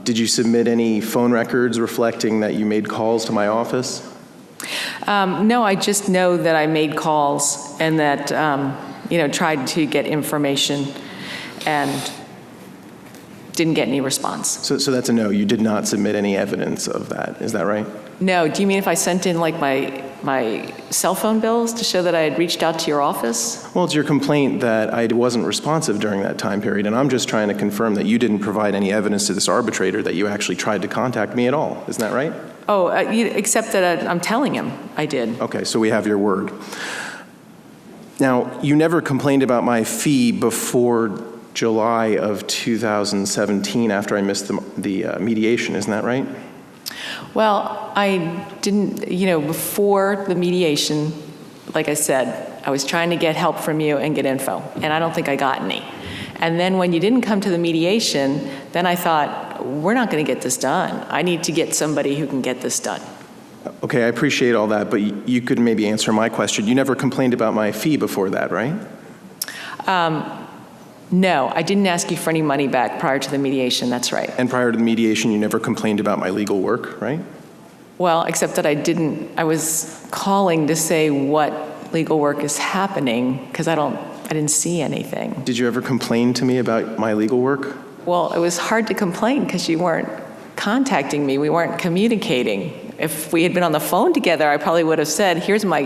Did you submit any phone records reflecting that you made calls to my office? No, I just know that I made calls and that, tried to get information and didn't get any response. So that's a no. You did not submit any evidence of that. Is that right? No. Do you mean if I sent in like my cell phone bills to show that I had reached out to your office? Well, it's your complaint that I wasn't responsive during that time period, and I'm just trying to confirm that you didn't provide any evidence to this arbitrator that you actually tried to contact me at all. Isn't that right? Oh, except that I'm telling him I did. Okay, so we have your word. Now, you never complained about my fee before July of 2017 after I missed the mediation, isn't that right? Well, I didn't, before the mediation, like I said, I was trying to get help from you and get info, and I don't think I got any. And then when you didn't come to the mediation, then I thought, we're not going to get this done. I need to get somebody who can get this done. Okay, I appreciate all that, but you could maybe answer my question. You never complained about my fee before that, right? No, I didn't ask you for any money back prior to the mediation, that's right. And prior to the mediation, you never complained about my legal work, right? Well, except that I was calling to say what legal work is happening, because I didn't see anything. Did you ever complain to me about my legal work? Well, it was hard to complain because you weren't contacting me, we weren't communicating. If we had been on the phone together, I probably would have said, here's my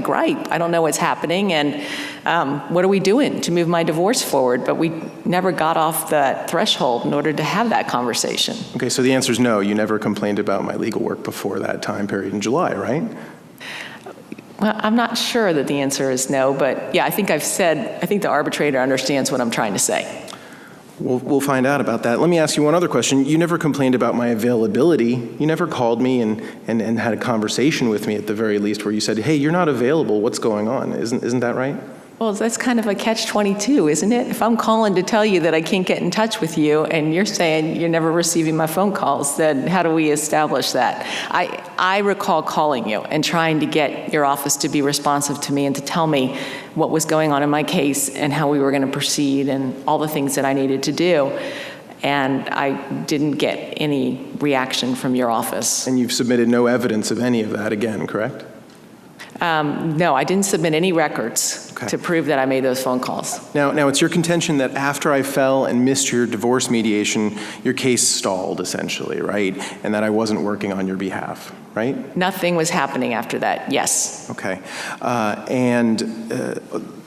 gripe. I don't know what's happening, and what are we doing to move my divorce forward? But we never got off that threshold in order to have that conversation. Okay, so the answer is no. You never complained about my legal work before that time period in July, right? Well, I'm not sure that the answer is no, but yeah, I think the arbitrator understands what I'm trying to say. We'll find out about that. Let me ask you one other question. You never complained about my availability. You never called me and had a conversation with me at the very least where you said, hey, you're not available. What's going on? Isn't that right? Well, that's kind of a catch-22, isn't it? If I'm calling to tell you that I can't get in touch with you and you're saying you're never receiving my phone calls, then how do we establish that? I recall calling you and trying to get your office to be responsive to me and to tell me what was going on in my case and how we were going to proceed and all the things that I needed to do. And I didn't get any reaction from your office. And you've submitted no evidence of any of that again, correct? No, I didn't submit any records to prove that I made those phone calls. Now, it's your contention that after I fell and missed your divorce mediation, your case stalled, essentially, right? And that I wasn't working on your behalf, right? Nothing was happening after that, yes. Okay.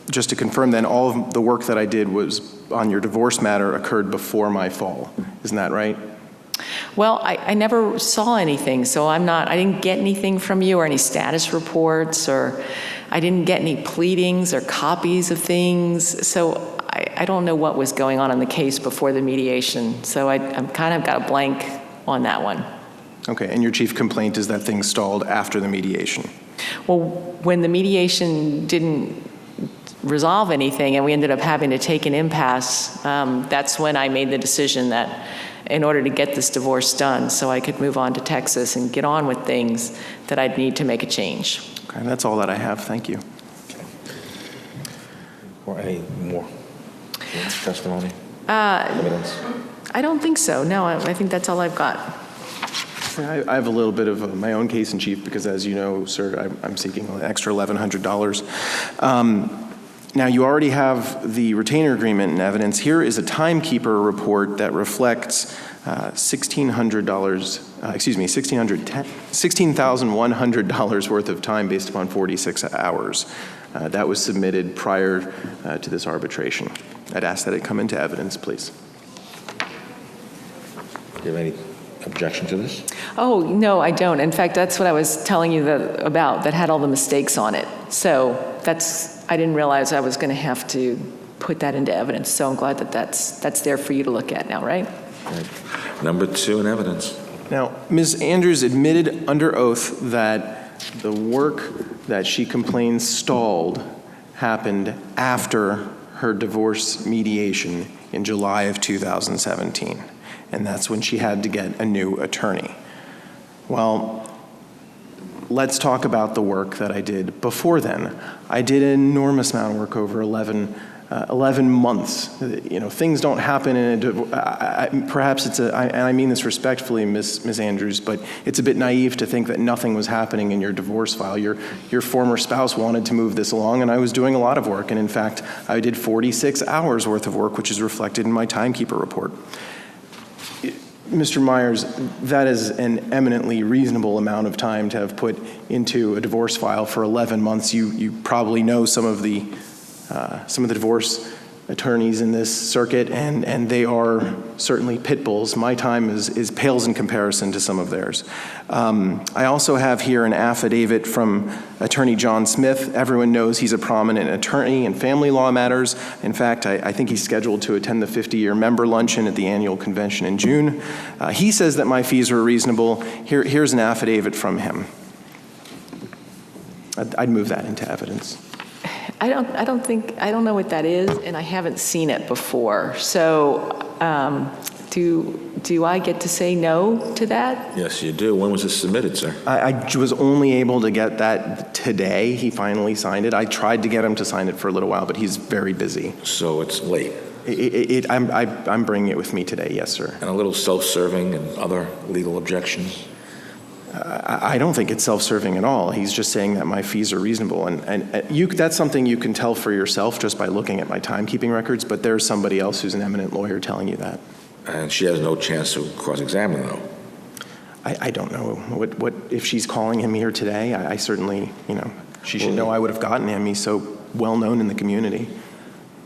Just to confirm then, all of the work that I did was on your divorce matter occurred before my fall. Isn't that right? Well, I never saw anything, so I didn't get anything from you or any status reports, or I didn't get any pleadings or copies of things, so I don't know what was going on in the case before the mediation, so I'm kind of got a blank on that one. Okay, and your chief complaint is that things stalled after the mediation? Well, when the mediation didn't resolve anything and we ended up having to take an impasse, that's when I made the decision that in order to get this divorce done so I could move on to Texas and get on with things, that I'd need to make a change. Okay, that's all that I have. Thank you. Okay. Or any more testimony? Evidence? I don't think so. No, I think that's all I've got. I have a little bit of my own case in chief because, as you know, sir, I'm seeking an extra $1,100. Now, you already have the retainer agreement and evidence. Here is a timekeeper report that reflects $16,100 worth of time based upon 46 hours. That was submitted prior to this arbitration. I'd ask that it come into evidence, please. Do you have any objection to this? Oh, no, I don't. In fact, that's what I was telling you about, that had all the mistakes on it. So I didn't realize I was going to have to put that into evidence. So I'm glad that that's there for you to look at now, right? Right. Number 2 in evidence. Now, Ms. Andrews admitted under oath that the work that she complains stalled happened after her divorce mediation in July of 2017. And that's when she had to get a new attorney. Well, let's talk about the work that I did before then. I did an enormous amount of work over 11 months. Things don't happen in a perhaps it's and I mean this respectfully, Ms. Andrews, but it's a bit naive to think that nothing was happening in your divorce file. Your former spouse wanted to move this along, and I was doing a lot of work. And in fact, I did 46 hours worth of work, which is reflected in my timekeeper report. Mr. Myers, that is an eminently reasonable amount of time to have put into a divorce file for 11 months. You probably know some of the divorce attorneys in this circuit, and they are certainly pit bulls. My time is pales in comparison to some of theirs. I also have here an affidavit from Attorney John Smith. Everyone knows he's a prominent attorney in family law matters. In fact, I think he's scheduled to attend the 50-year member luncheon at the annual convention in June. He says that my fees were reasonable. Here's an affidavit from him. I'd move that into evidence. I don't know what that is, and I haven't seen it before. So do I get to say no to that? Yes, you do. When was it submitted, sir? I was only able to get that today. He finally signed it. I tried to get him to sign it for a little while, but he's very busy. So it's late. I'm bringing it with me today, yes, sir. And a little self-serving and other legal objections? I don't think it's self-serving at all. He's just saying that my fees are reasonable. And that's something you can tell for yourself just by looking at my timekeeping records, but there's somebody else who's an eminent lawyer telling you that. And she has no chance to cross-examine, though. I don't know what if she's calling him here today. I certainly, she should know I would have gotten him. He's so well-known in the community.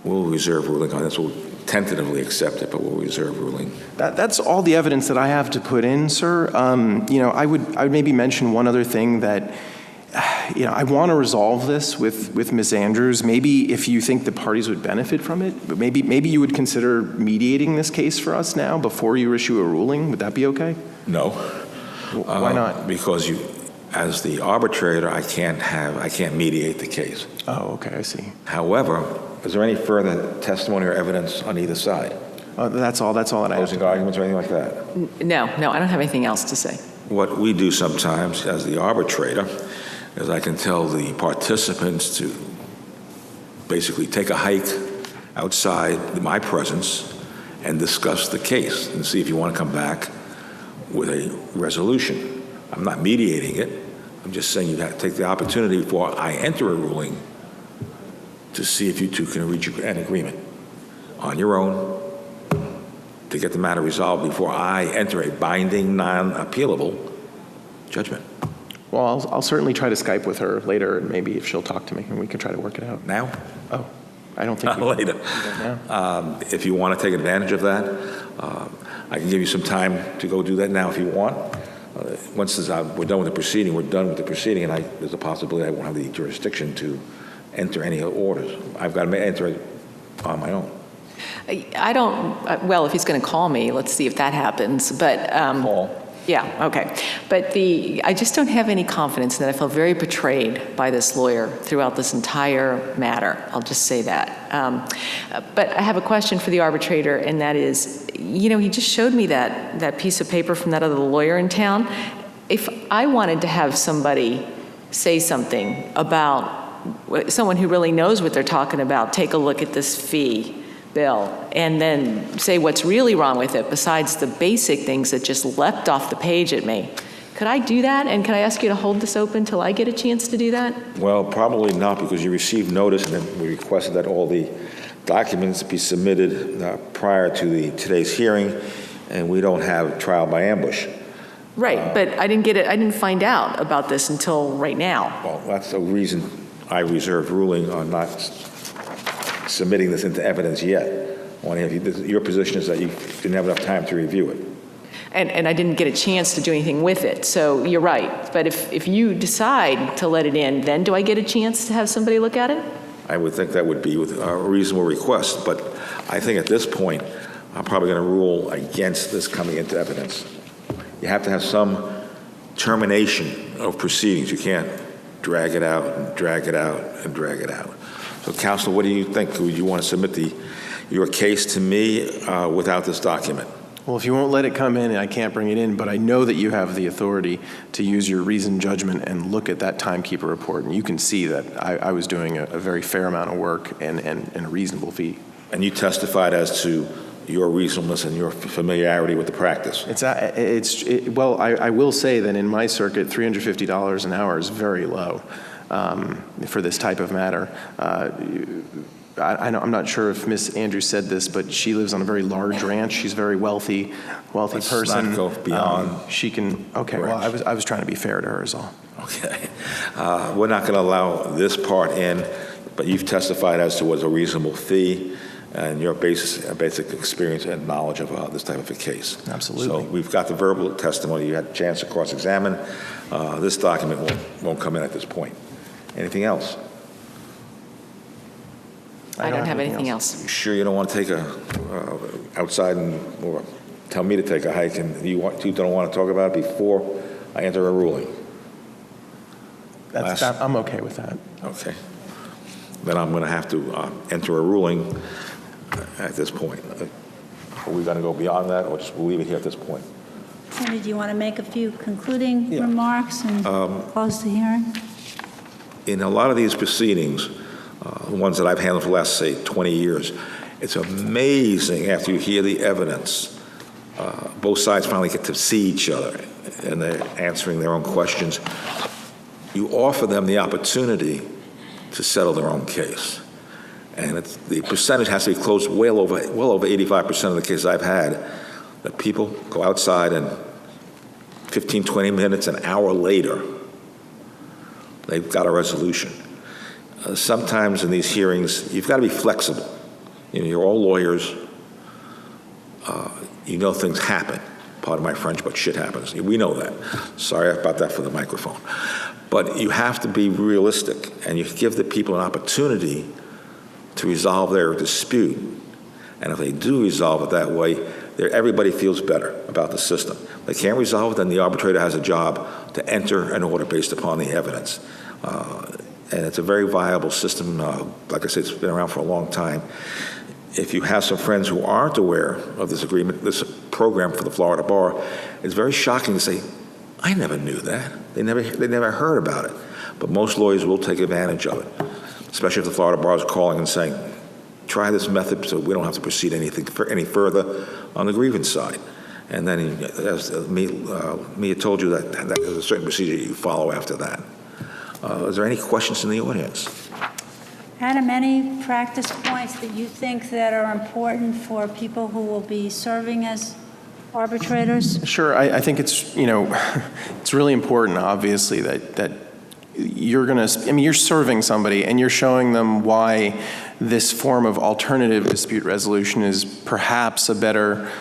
We'll reserve ruling on this. We'll tentatively accept it, but we'll reserve ruling. That's all the evidence that I have to put in, sir. I would maybe mention one other thing that, I want to resolve this with Ms. Andrews. Maybe if you think the parties would benefit from it, but maybe you would consider mediating this case for us now before you issue a ruling. Would that be okay? No. Why not? Because as the arbitrator, I can't mediate the case. Oh, okay, I see. However, is there any further testimony or evidence on either side? That's all that I have. Closing arguments or anything like that? No, I don't have anything else to say. What we do sometimes as the arbitrator is I can tell the participants to basically take a hike outside my presence and discuss the case and see if you want to come back with a resolution. I'm not mediating it. I'm just saying you have to take the opportunity before I enter a ruling to see if you two can reach an agreement on your own to get the matter resolved before I enter a binding, non-appealable judgment. Well, I'll certainly try to Skype with her later, and maybe if she'll talk to me, and we can try to work it out. Now? Oh, I don't think we later. can do that now. If you want to take advantage of that, I can give you some time to go do that now if you want. Once we're done with the proceeding, and there's a possibility I won't have the jurisdiction to enter any orders. I've got to enter it on my own. Well, if he's going to call me, let's see if that happens. But Call. Yeah, okay. But I just don't have any confidence that I felt very betrayed by this lawyer throughout this entire matter. I'll just say that. But I have a question for the arbitrator, and that is, he just showed me that piece of paper from that other lawyer in town. If I wanted to have somebody say something about someone who really knows what they're talking about, take a look at this fee bill, and then say what's really wrong with it besides the basic things that just leapt off the page at me. Could I do that? And could I ask you to hold this open till I get a chance to do that? Well, probably not, because you received notice and then we requested that all the documents be submitted prior to today's hearing, and we don't have trial by ambush. Right, but I didn't find out about this until right now. Well, that's the reason I reserved ruling on not submitting this into evidence yet. Your position is that you didn't have enough time to review it. And I didn't get a chance to do anything with it, so you're right. But if you decide to let it in, then do I get a chance to have somebody look at it? I would think that would be a reasonable request, but I think at this point, I'm probably going to rule against this coming into evidence. You have to have some termination of proceedings. You can't drag it out and drag it out and drag it out. So, counsel, what do you think? Would you want to submit your case to me without this document? Well, if you won't let it come in, I can't bring it in, but I know that you have the authority to use your reasoned judgment and look at that timekeeper report, and you can see that I was doing a very fair amount of work and a reasonable fee. And you testified as to your reasonableness and your familiarity with the practice. Well, I will say that in my circuit, $350 an hour is very low for this type of matter. I'm not sure if Miss Andrews said this, but she lives on a very large ranch. She's a very wealthy person. Let's not go beyond. She can. Okay. Well, I was trying to be fair to her, is all. Okay. We're not going to allow this part in, but you've testified as to what's a reasonable fee and your basic experience and knowledge of this type of a case. Absolutely. So we've got the verbal testimony. You had a chance to cross-examine. This document won't come in at this point. Anything else? I don't have anything else. You sure you don't want to take outside or tell me to take a hike, and you don't want to talk about it before I enter a ruling? I'm okay with that. Okay. Then I'm going to have to enter a ruling at this point. Are we going to go beyond that, or just we'll leave it here at this point? Sandy, do you want to make a few concluding remarks and close the hearing? In a lot of these proceedings, the ones that I've handled for the last, say, 20 years, it's amazing after you hear the evidence, both sides finally get to see each other and they're answering their own questions. You offer them the opportunity to settle their own case. And the percentage has to be close, well over 85% of the cases I've had, that people go outside and 15, 20 minutes, an hour later, they've got a resolution. Sometimes in these hearings, you've got to be flexible. You're all lawyers. You know things happen. Pardon my French, but shit happens. We know that. Sorry about that for the microphone. But you have to be realistic, and you give the people an opportunity to resolve their dispute. And if they do resolve it that way, everybody feels better about the system. If they can't resolve it, then the arbitrator has a job to enter an order based upon the evidence. And it's a very viable system. Like I said, it's been around for a long time. If you have some friends who aren't aware of this agreement, this program for the Florida Bar, it's very shocking to say, I never knew that. They never heard about it. But most lawyers will take advantage of it, especially if the Florida Bar is calling and saying, try this method so we don't have to proceed any further on the grievance side. And then, as Mia told you, that there's a certain procedure you follow after that. Is there any questions in the audience? Adam, any practice points that you think that are important for people who will be serving as arbitrators? Sure. I think it's, it's really important, obviously, that you're going to, you're serving somebody and you're showing them why this form of alternative dispute resolution is perhaps a better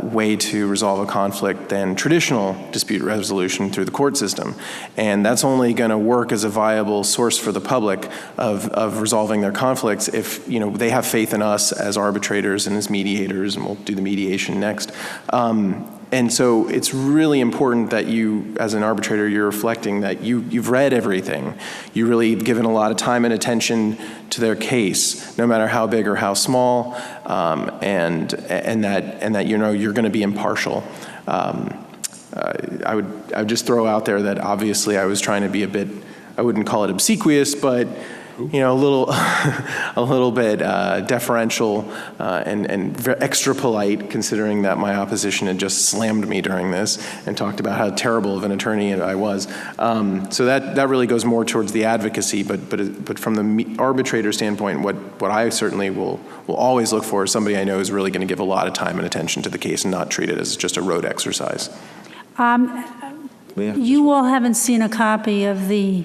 way to resolve a conflict than traditional dispute resolution through the court system. And that's only going to work as a viable source for the public of resolving their conflicts if, they have faith in us as arbitrators and as mediators, and we'll do the mediation next. And so it's really important that you, as an arbitrator, you're reflecting that you've read everything. You really have given a lot of time and attention to their case, no matter how big or how small, and that you're going to be impartial. I would just throw out there that obviously I was trying to be a bit, I wouldn't call it obsequious, but a little bit deferential and extra polite, considering that my opposition had just slammed me during this and talked about how terrible of an attorney I was. So that really goes more towards the advocacy, but from the arbitrator standpoint, what I certainly will always look for is somebody I know is really going to give a lot of time and attention to the case and not treat it as just a rote exercise. You all haven't seen a copy of the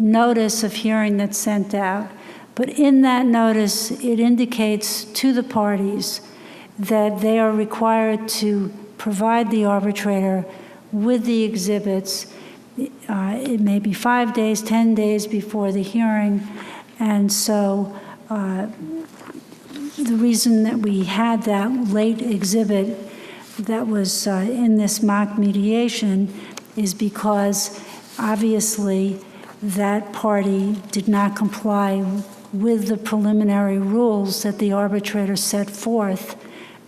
notice of hearing that's sent out, but in that notice it indicates to the parties that they are required to provide the arbitrator with the exhibits. It may be 5 days, 10 days before the hearing, and so the reason that we had that late exhibit that was in this mock mediation is because obviously that party did not comply with the preliminary rules that the arbitrator set forth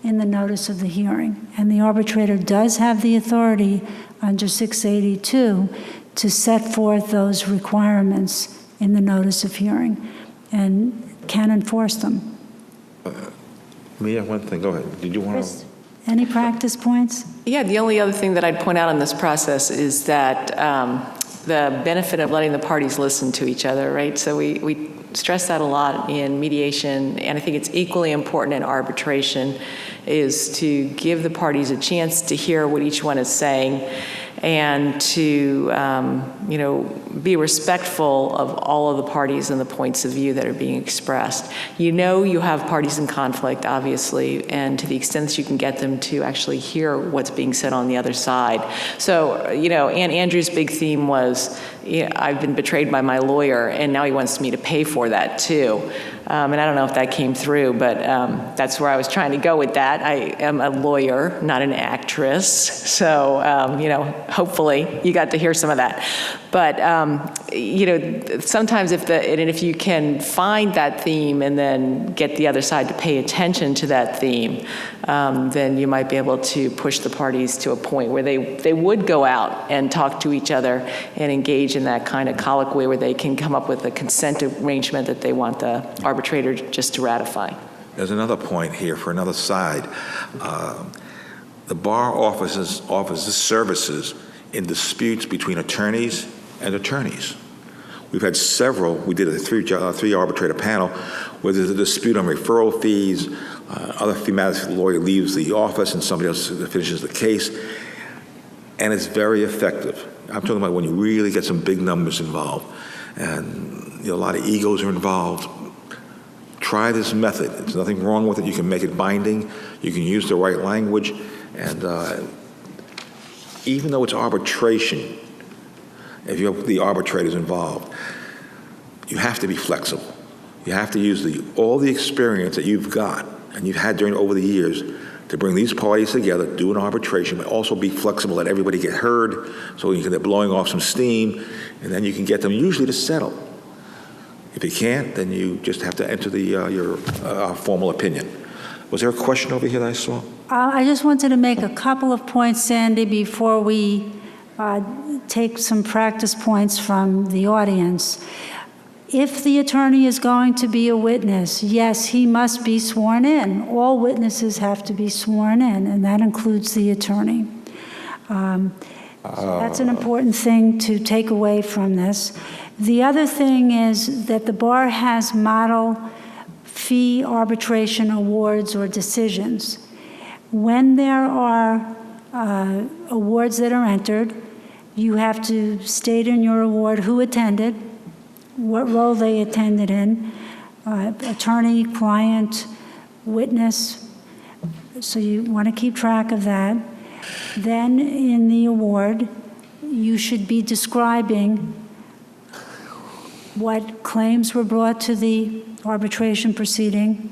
in the notice of the hearing. And the arbitrator does have the authority under 682 to set forth those requirements in the notice of hearing and can enforce them. Mia, one thing, go ahead. Did you want to? Any practice points? Yeah, the only other thing that I'd point out in this process is that the benefit of letting the parties listen to each other, right? So we stress that a lot in mediation, and I think it's equally important in arbitration, is to give the parties a chance to hear what each one is saying and to, be respectful of all of the parties and the points of view that are being expressed. You have parties in conflict, obviously, and to the extent that you can get them to actually hear what's being said on the other side. So, Ann Andrews' big theme was, I've been betrayed by my lawyer, and now he wants me to pay for that too. And I don't know if that came through, but that's where I was trying to go with that. I am a lawyer, not an actress. So, hopefully you got to hear some of that. But, sometimes if you can find that theme and then get the other side to pay attention to that theme, then you might be able to push the parties to a point where they would go out and talk to each other and engage in that kind of colloquy where they can come up with a consent arrangement that they want the arbitrator just to ratify. There's another point here for another side. The bar offers services in disputes between attorneys and attorneys. We've had several. We did a three arbitrator panel where there's a dispute on referral fees. Other fee matters, the lawyer leaves the office and somebody else finishes the case. And it's very effective. I'm talking about when you really get some big numbers involved and a lot of egos are involved. Try this method. There's nothing wrong with it. You can make it binding. You can use the right language. And even though it's arbitration, if you have the arbitrators involved, you have to be flexible. You have to use all the experience that you've got and you've had over the years to bring these parties together, do an arbitration, but also be flexible, let everybody get heard, so they're blowing off some steam, and then you can get them usually to settle. If you can't, then you just have to enter your formal opinion. Was there a question over here that I saw? I just wanted to make a couple of points, Sandy, before we take some practice points from the audience. If the attorney is going to be a witness, yes, he must be sworn in. All witnesses have to be sworn in, and that includes the attorney. So that's an important thing to take away from this. The other thing is that the bar has model fee arbitration awards or decisions. When there are awards that are entered, you have to state in your award who attended, what role they attended in, attorney, client, witness. So you want to keep track of that. Then in the award, you should be describing what claims were brought to the arbitration proceeding,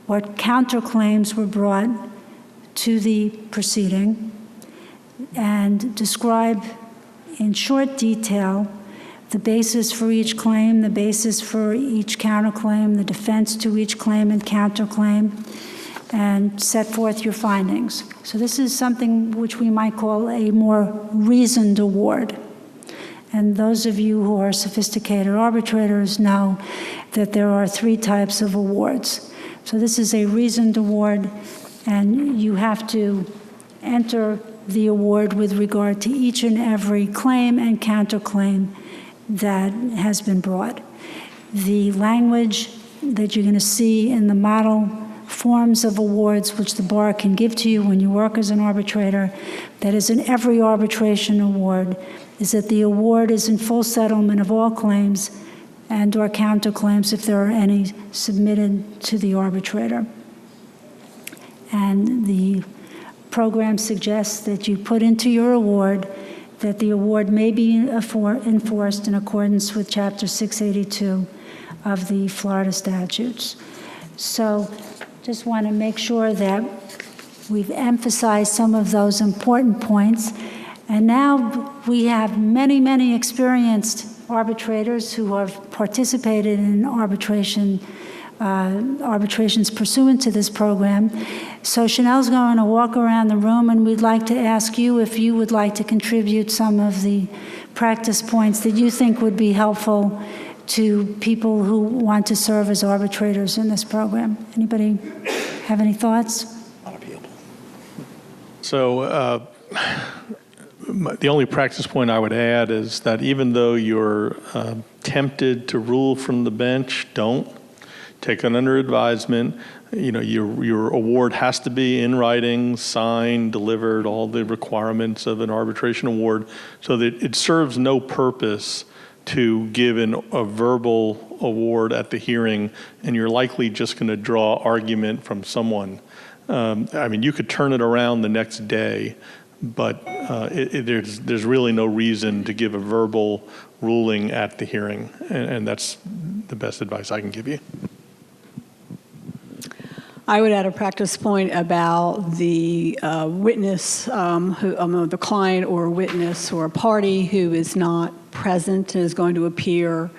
what counterclaims were brought to the proceeding, and describe in short detail the basis for each claim, the basis for each counterclaim, the defense to each claim and counterclaim, and set forth your findings. So this is something which we might call a more reasoned award. And those of you who are sophisticated arbitrators know that there are 3 types of awards. So this is a reasoned award, and you have to enter the award with regard to each and every claim and counterclaim that has been brought. The language that you're going to see in the model forms of awards which the bar can give to you when you work as an arbitrator, that is in every arbitration award, is that the award is in full settlement of all claims and or counterclaims if there are any submitted to the arbitrator. And the program suggests that you put into your award that the award may be enforced in accordance with Chapter 682 of the Florida Statutes. So just want to make sure that we've emphasized some of those important points. And now we have many, many experienced arbitrators who have participated in arbitration arbitrations pursuant to this program. So Chanel's going to walk around the room, and we'd like to ask you if you would like to contribute some of the practice points that you think would be helpful to people who want to serve as arbitrators in this program. Anybody have any thoughts? So the only practice point I would add is that even though you're tempted to rule from the bench, don't. Take it under advisement. You know, your award has to be in writing, signed, delivered, all the requirements of an arbitration award, so that it serves no purpose to give a verbal award at the hearing, and you're likely just going to draw argument from someone. I mean, you could turn it around the next day, but there's really no reason to give a verbal ruling at the hearing, and that's the best advice I can give you. I would add a practice point about the witness, the client or witness or a party who is not present and is going to appear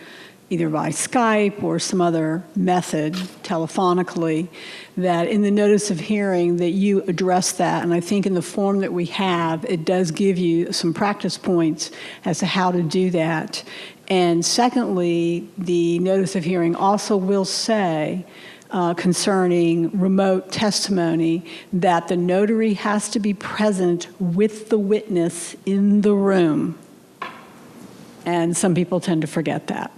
either by Skype or some other method telephonically, that in the notice of hearing that you address that. And I think in the form that we have, it does give you some practice points as to how to do that. And secondly, the notice of hearing also will say, concerning remote testimony, that the notary has to be present with the witness in the room. And some people tend to forget that.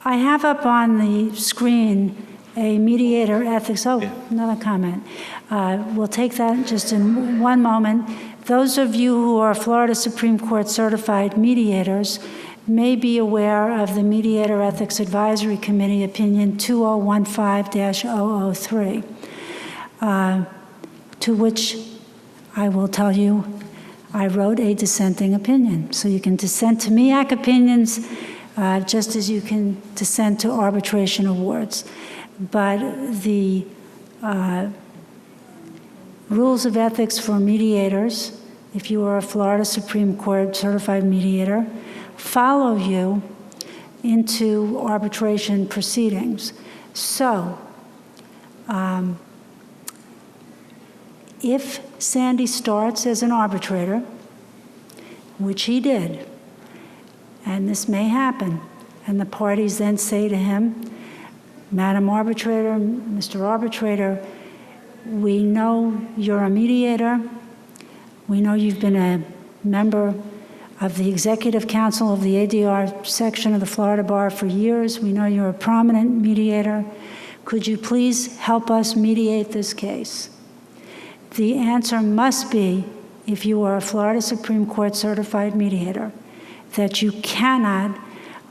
I have up on the screen a mediator ethics. Oh, another comment. We'll take that just in one moment. Those of you who are Florida Supreme Court certified mediators may be aware of the Mediator Ethics Advisory Committee Opinion 2015-003, to which I will tell you I wrote a dissenting opinion. So you can dissent to MEAC opinions just as you can dissent to arbitration awards. But the rules of ethics for mediators, if you are a Florida Supreme Court certified mediator, follow you into arbitration proceedings. So, if Sandy starts as an arbitrator, which he did, and this may happen, and the parties then say to him, Madam Arbitrator, Mr. Arbitrator, we know you're a mediator. We know you've been a member of the Executive Council of the ADR section of the Florida Bar for years. We know you're a prominent mediator. Could you please help us mediate this case? The answer must be, if you are a Florida Supreme Court certified mediator, that you cannot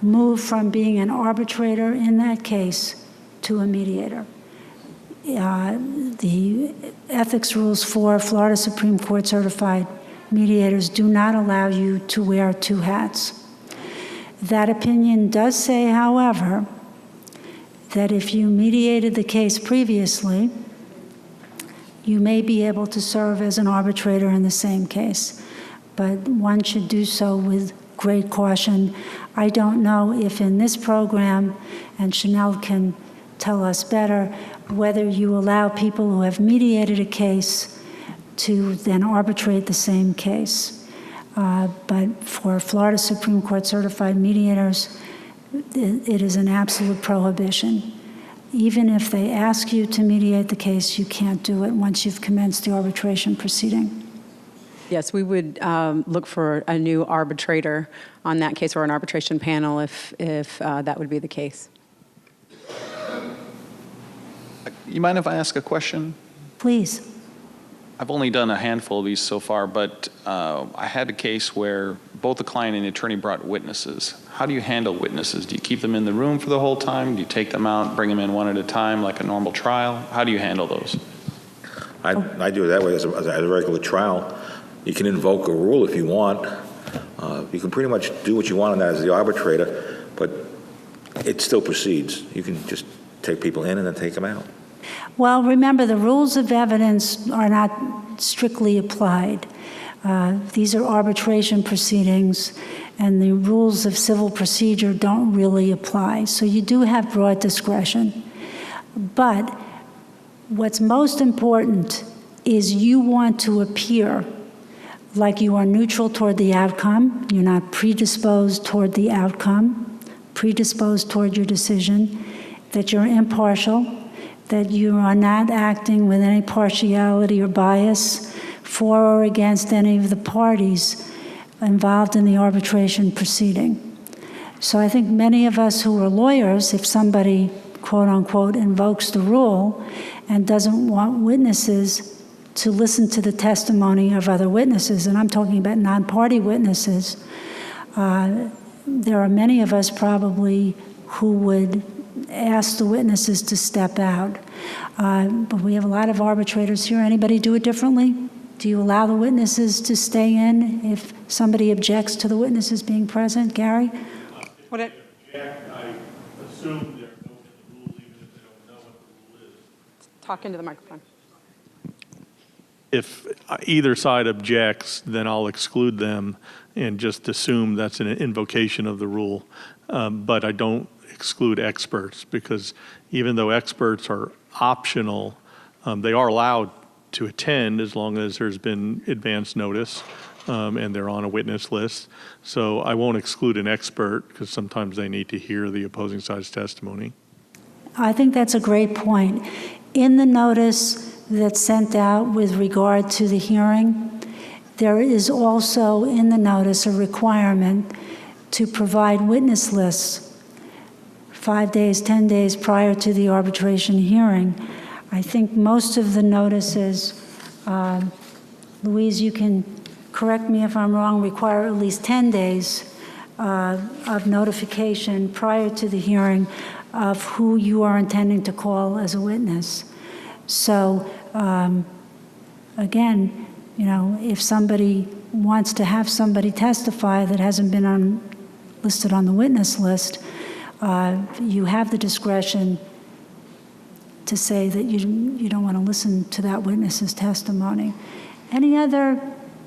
move from being an arbitrator in that case to a mediator. The ethics rules for Florida Supreme Court certified mediators do not allow you to wear two hats. That opinion does say, however, that if you mediated the case previously, you may be able to serve as an arbitrator in the same case, but one should do so with great caution. I don't know if in this program, and Chanel can tell us better, whether you allow people who have mediated a case to then arbitrate the same case. But for Florida Supreme Court certified mediators, it is an absolute prohibition. Even if they ask you to mediate the case, you can't do it once you've commenced the arbitration proceeding. Yes, we would look for a new arbitrator on that case, or an arbitration panel if that would be the case. You mind if I ask a question? Please. I've only done a handful of these so far, but I had a case where both the client and the attorney brought witnesses. How do you handle witnesses? Do you keep them in the room for the whole time? Do you take them out, bring them in one at a time like a normal trial? How do you handle those? I do it that way as a regular trial. You can invoke a rule if you want. You can pretty much do what you want on that as the arbitrator, but it still proceeds. You can just take people in and then take them out. Well, remember, the rules of evidence are not strictly applied. These are arbitration proceedings, and the rules of civil procedure don't really apply. So you do have broad discretion. But what's most important is you want to appear like you are neutral toward the outcome, you're not predisposed toward the outcome, predisposed toward your decision, that you're impartial, that you are not acting with any partiality or bias for or against any of the parties involved in the arbitration proceeding. So I think many of us who are lawyers, if somebody, quote unquote, invokes the rule and doesn't want witnesses to listen to the testimony of other witnesses, and I'm talking about non-party witnesses, there are many of us probably who would ask the witnesses to step out. But we have a lot of arbitrators here. Anybody do it differently? Do you allow the witnesses to stay in if somebody objects to the witnesses being present? Gary? I assume they're no rules even if they don't know what the rule is. Talk into the microphone. If either side objects, then I'll exclude them and just assume that's an invocation of the rule. But I don't exclude experts, because even though experts are optional, they are allowed to attend as long as there's been advance notice and they're on a witness list. So I won't exclude an expert because sometimes they need to hear the opposing side's testimony. I think that's a great point. In the notice that's sent out with regard to the hearing, there is also in the notice a requirement to provide witness lists 5 days, 10 days prior to the arbitration hearing. I think most of the notices, Louise, you can correct me if I'm wrong, require at least 10 days of notification prior to the hearing of who you are intending to call as a witness. So, again, you know, if somebody wants to have somebody testify that hasn't been listed on the witness list, you have the discretion to say that you don't want to listen to that witness's testimony. Any other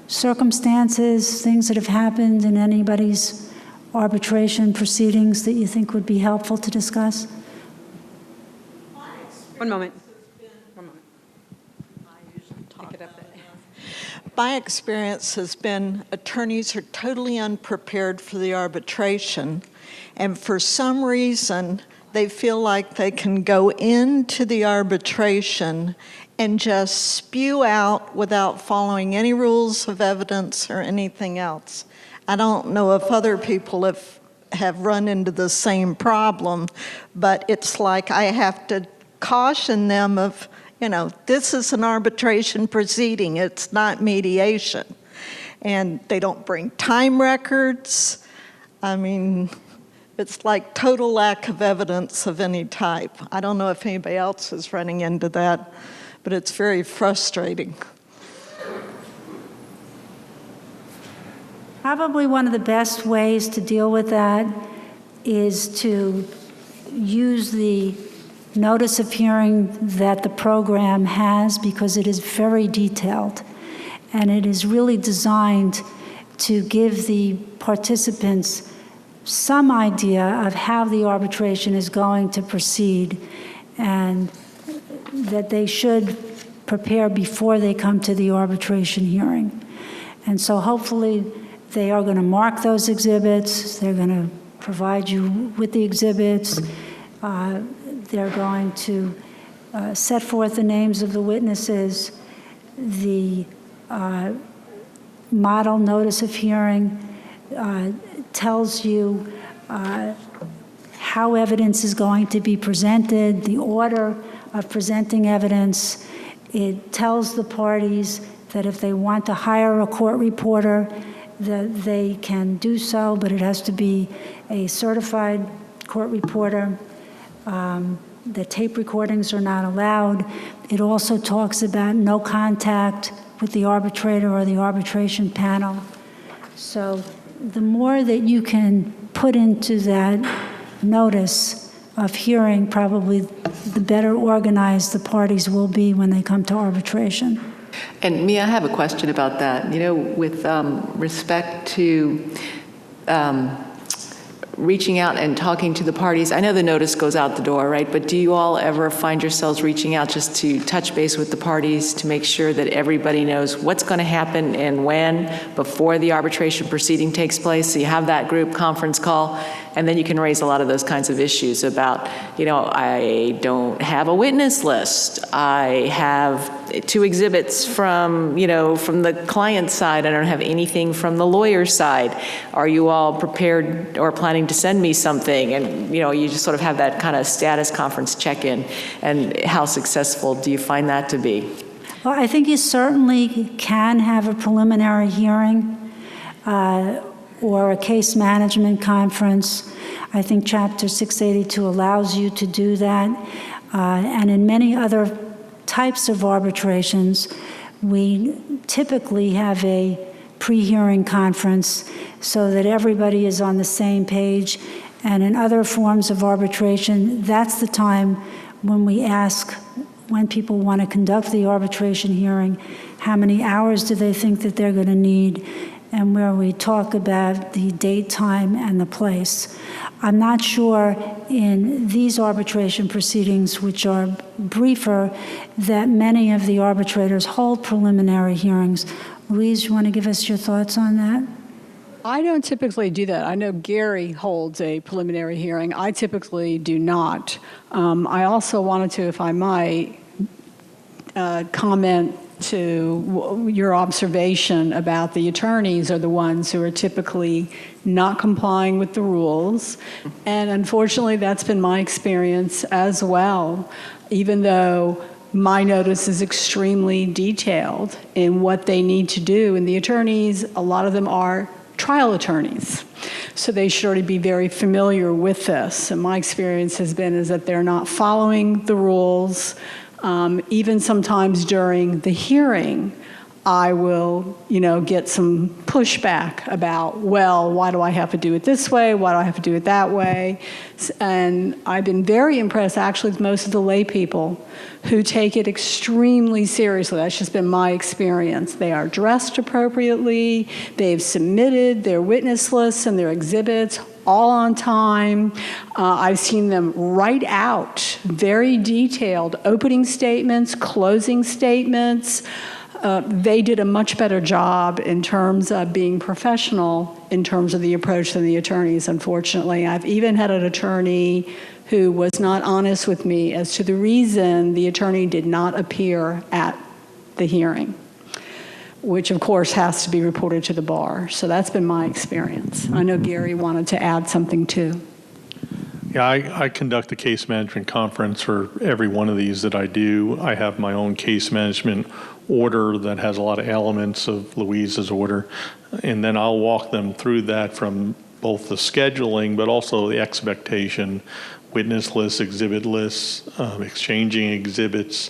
circumstances, things that have happened in anybody's arbitration proceedings that you think would be helpful to discuss? One moment. My experience has been attorneys are totally unprepared for the arbitration, and for some reason they feel like they can go into the arbitration and just spew out without following any rules of evidence or anything else. I don't know if other people have run into the same problem, but it's like I have to caution them of, you know, this is an arbitration proceeding, it's not mediation. And they don't bring time records. I mean, it's like total lack of evidence of any type. I don't know if anybody else is running into that, but it's very frustrating. Probably one of the best ways to deal with that is to use the notice of hearing that the program has, because it is very detailed and it is really designed to give the participants some idea of how the arbitration is going to proceed and that they should prepare before they come to the arbitration hearing. And so hopefully they are going to mark those exhibits, they're going to provide you with the exhibits, they're going to set forth the names of the witnesses. The model notice of hearing tells you how evidence is going to be presented, the order of presenting evidence. It tells the parties that if they want to hire a court reporter, that they can do so, but it has to be a certified court reporter. The tape recordings are not allowed. It also talks about no contact with the arbitrator or the arbitration panel. So the more that you can put into that notice of hearing, probably the better organized the parties will be when they come to arbitration. And Mia, I have a question about that. You know, with respect to reaching out and talking to the parties, I know the notice goes out the door, right? But do you all ever find yourselves reaching out just to touch base with the parties to make sure that everybody knows what's going to happen and when before the arbitration proceeding takes place? So you have that group conference call, and then you can raise a lot of those kinds of issues about, you know, I don't have a witness list. I have 2 exhibits from, you know, from the client side. I don't have anything from the lawyer's side. Are you all prepared or planning to send me something? And, you know, you just sort of have that kind of status conference check-in. And how successful do you find that to be? Well, I think you certainly can have a preliminary hearing or a case management conference. I think Chapter 682 allows you to do that. And in many other types of arbitrations, we typically have a pre-hearing conference so that everybody is on the same page. And in other forms of arbitration, that's the time when we ask, when people want to conduct the arbitration hearing, how many hours do they think that they're going to need, and where we talk about the date, time, and the place. I'm not sure in these arbitration proceedings, which are briefer, that many of the arbitrators hold preliminary hearings. Louise, you want to give us your thoughts on that? I don't typically do that. I know Gary holds a preliminary hearing. I typically do not. I also wanted to, if I might, comment to your observation about the attorneys are the ones who are typically not complying with the rules. And unfortunately, that's been my experience as well, even though my notice is extremely detailed in what they need to do. And the attorneys, a lot of them are trial attorneys. So they should already be very familiar with this. And my experience has been is that they're not following the rules. Even sometimes during the hearing, I will, get some pushback about, well, why do I have to do it this way? Why do I have to do it that way? And I've been very impressed, actually, with most of the lay people who take it extremely seriously. That's just been my experience. They are dressed appropriately. They've submitted their witness lists and their exhibits all on time. I've seen them write out very detailed opening statements, closing statements. They did a much better job in terms of being professional in terms of the approach than the attorneys, unfortunately. I've even had an attorney who was not honest with me as to the reason the attorney did not appear at the hearing, which of course has to be reported to the bar. So that's been my experience. I know Gary wanted to add something too. Yeah, I conduct a case management conference for every one of these that I do. I have my own case management order that has a lot of elements of Louise's order, and then I'll walk them through that from both the scheduling but also the expectation, witness lists, exhibit lists, exchanging exhibits,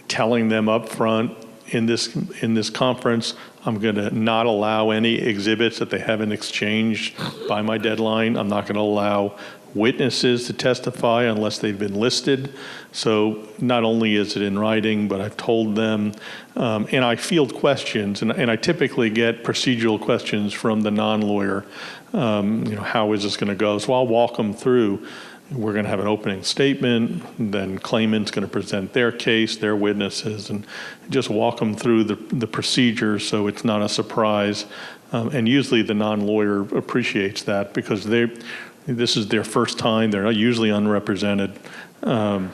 telling them up front in this conference, I'm going to not allow any exhibits that they haven't exchanged by my deadline. I'm not going to allow witnesses to testify unless they've been listed. So not only is it in writing, but I've told them, and I field questions, and I typically get procedural questions from the non-lawyer. How is this going to go? So I'll walk them through. We're going to have an opening statement, then claimant's going to present their case, their witnesses, and just walk them through the procedure so it's not a surprise. And usually the non-lawyer appreciates that because this is their first time. They're usually unrepresented, and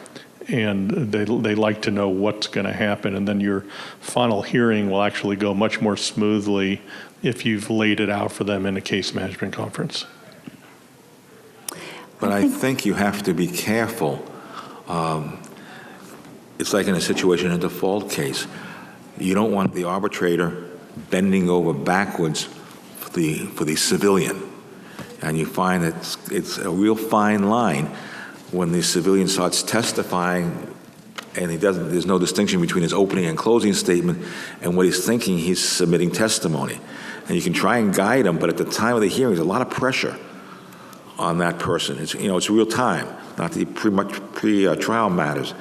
they like to know what's going to happen. And then your final hearing will actually go much more smoothly if you've laid it out for them in a case management conference. But I think you have to be careful. It's like in a situation, a default case. You don't want the arbitrator bending over backwards for the civilian. And you find that it's a real fine line when the civilian starts testifying and there's no distinction between his opening and closing statement and what he's thinking he's submitting testimony. And you can try and guide him, but at the time of the hearing, there's a lot of pressure on that person. It's real time, not the pre-trial matters.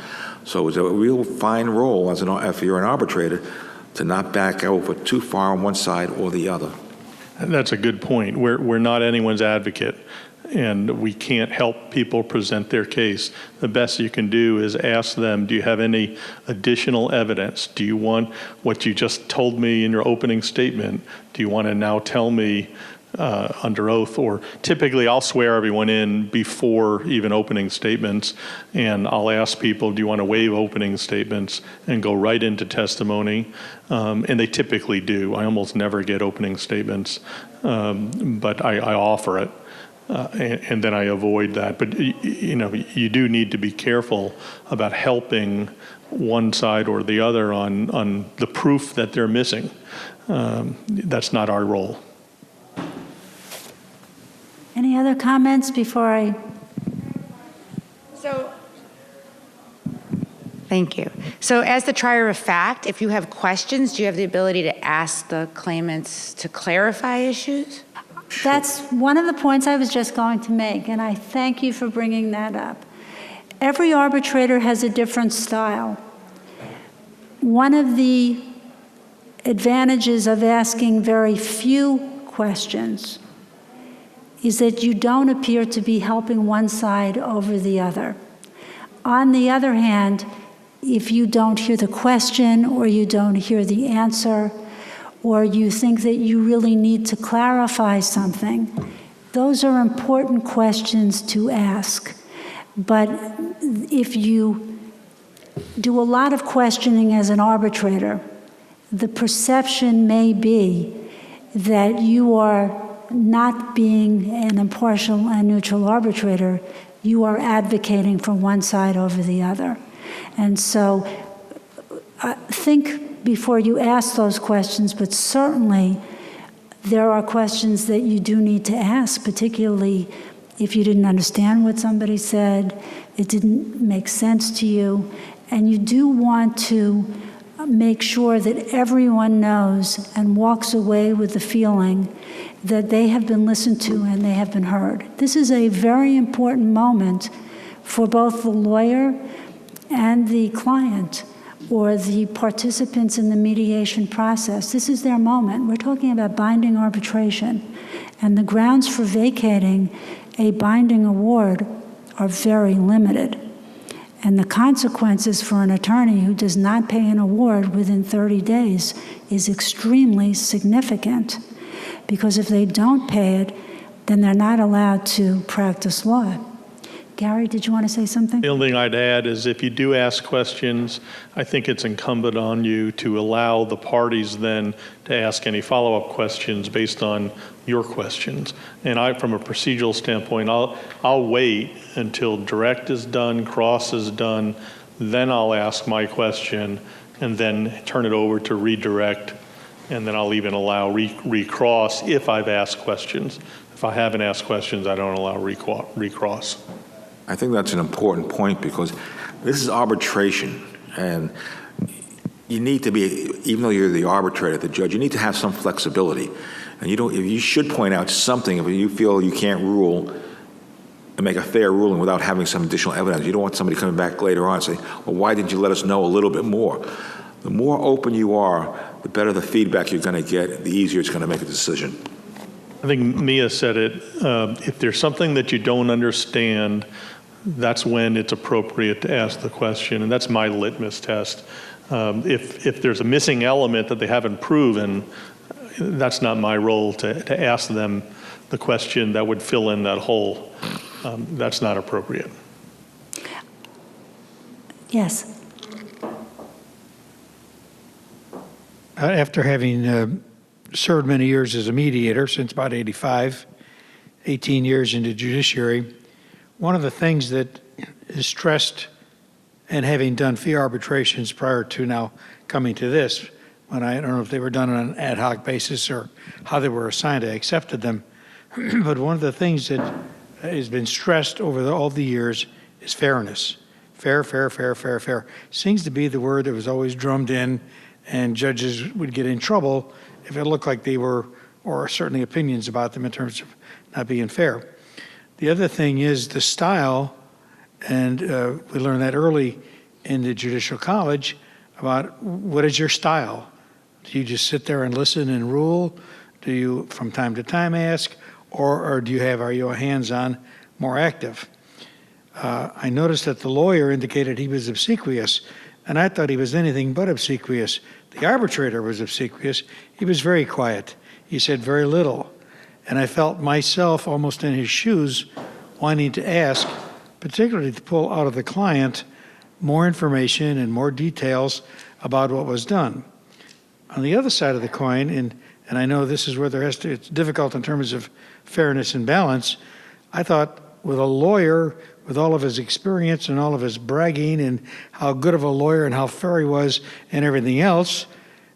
So it's a real fine role if you're an arbitrator to not back over too far on one side or the other. That's a good point. We're not anyone's advocate, and we can't help people present their case. The best you can do is ask them, do you have any additional evidence? Do you want what you just told me in your opening statement? Do you want to now tell me under oath? Or typically I'll swear everyone in before even opening statements, and I'll ask people, do you want to waive opening statements and go right into testimony? And they typically do. I almost never get opening statements, but I offer it. And then I avoid that. But you do need to be careful about helping one side or the other on the proof that they're missing. That's not our role. Any other comments before I? Thank you. So as the trier of fact, if you have questions, do you have the ability to ask the claimants to clarify issues? That's one of the points I was just going to make, and I thank you for bringing that up. Every arbitrator has a different style. One of the advantages of asking very few questions is that you don't appear to be helping one side over the other. On the other hand, if you don't hear the question or you don't hear the answer, or you think that you really need to clarify something, those are important questions to ask. But if you do a lot of questioning as an arbitrator, the perception may be that you are not being an impartial and neutral arbitrator, you are advocating for one side over the other. And so think before you ask those questions, but certainly there are questions that you do need to ask, particularly if you didn't understand what somebody said, it didn't make sense to you, and you do want to make sure that everyone knows and walks away with the feeling that they have been listened to and they have been heard. This is a very important moment for both the lawyer and the client or the participants in the mediation process. This is their moment. We're talking about binding arbitration, and the grounds for vacating a binding award are very limited. And the consequences for an attorney who does not pay an award within 30 days is extremely significant, because if they don't pay it, then they're not allowed to practice law. Gary, did you want to say something? The only thing I'd add is if you do ask questions, I think it's incumbent on you to allow the parties then to ask any follow-up questions based on your questions. And from a procedural standpoint, I'll wait until direct is done, cross is done, then I'll ask my question and then turn it over to redirect, and then I'll even allow recross if I've asked questions. If I haven't asked questions, I don't allow recross. I think that's an important point, because this is arbitration, and you need to be, even though you're the arbitrator, the judge, you need to have some flexibility. And you should point out something if you feel you can't rule and make a fair ruling without having some additional evidence. You don't want somebody coming back later on and saying, well, why didn't you let us know a little bit more? The more open you are, the better the feedback you're going to get, the easier it's going to make a decision. I think Mia said it. If there's something that you don't understand, that's when it's appropriate to ask the question, and that's my litmus test. If there's a missing element that they haven't proven, that's not my role to ask them the question that would fill in that hole. That's not appropriate. Yes. After having served many years as a mediator, since about 85, 18 years into judiciary, one of the things that is stressed, and having done fee arbitrations prior to now coming to this, when I don't know if they were done on an ad hoc basis or how they were assigned, I accepted them. But one of the things that has been stressed over all the years is fairness. Fair, fair, fair, fair, fair. Seems to be the word that was always drummed in, and judges would get in trouble if it looked like they were, or certainly opinions about them in terms of not being fair. The other thing is the style, and we learned that early in the judicial college about what is your style. Do you just sit there and listen and rule? Do you, from time to time, ask? Or do you are you a hands-on, more active? I noticed that the lawyer indicated he was obsequious, and I thought he was anything but obsequious. The arbitrator was obsequious. He was very quiet. He said very little. And I felt myself almost in his shoes, wanting to ask, particularly to pull out of the client more information and more details about what was done. On the other side of the coin, and I know this is where it's difficult in terms of fairness and balance, I thought with a lawyer, with all of his experience and all of his bragging and how good of a lawyer and how fair he was and everything else,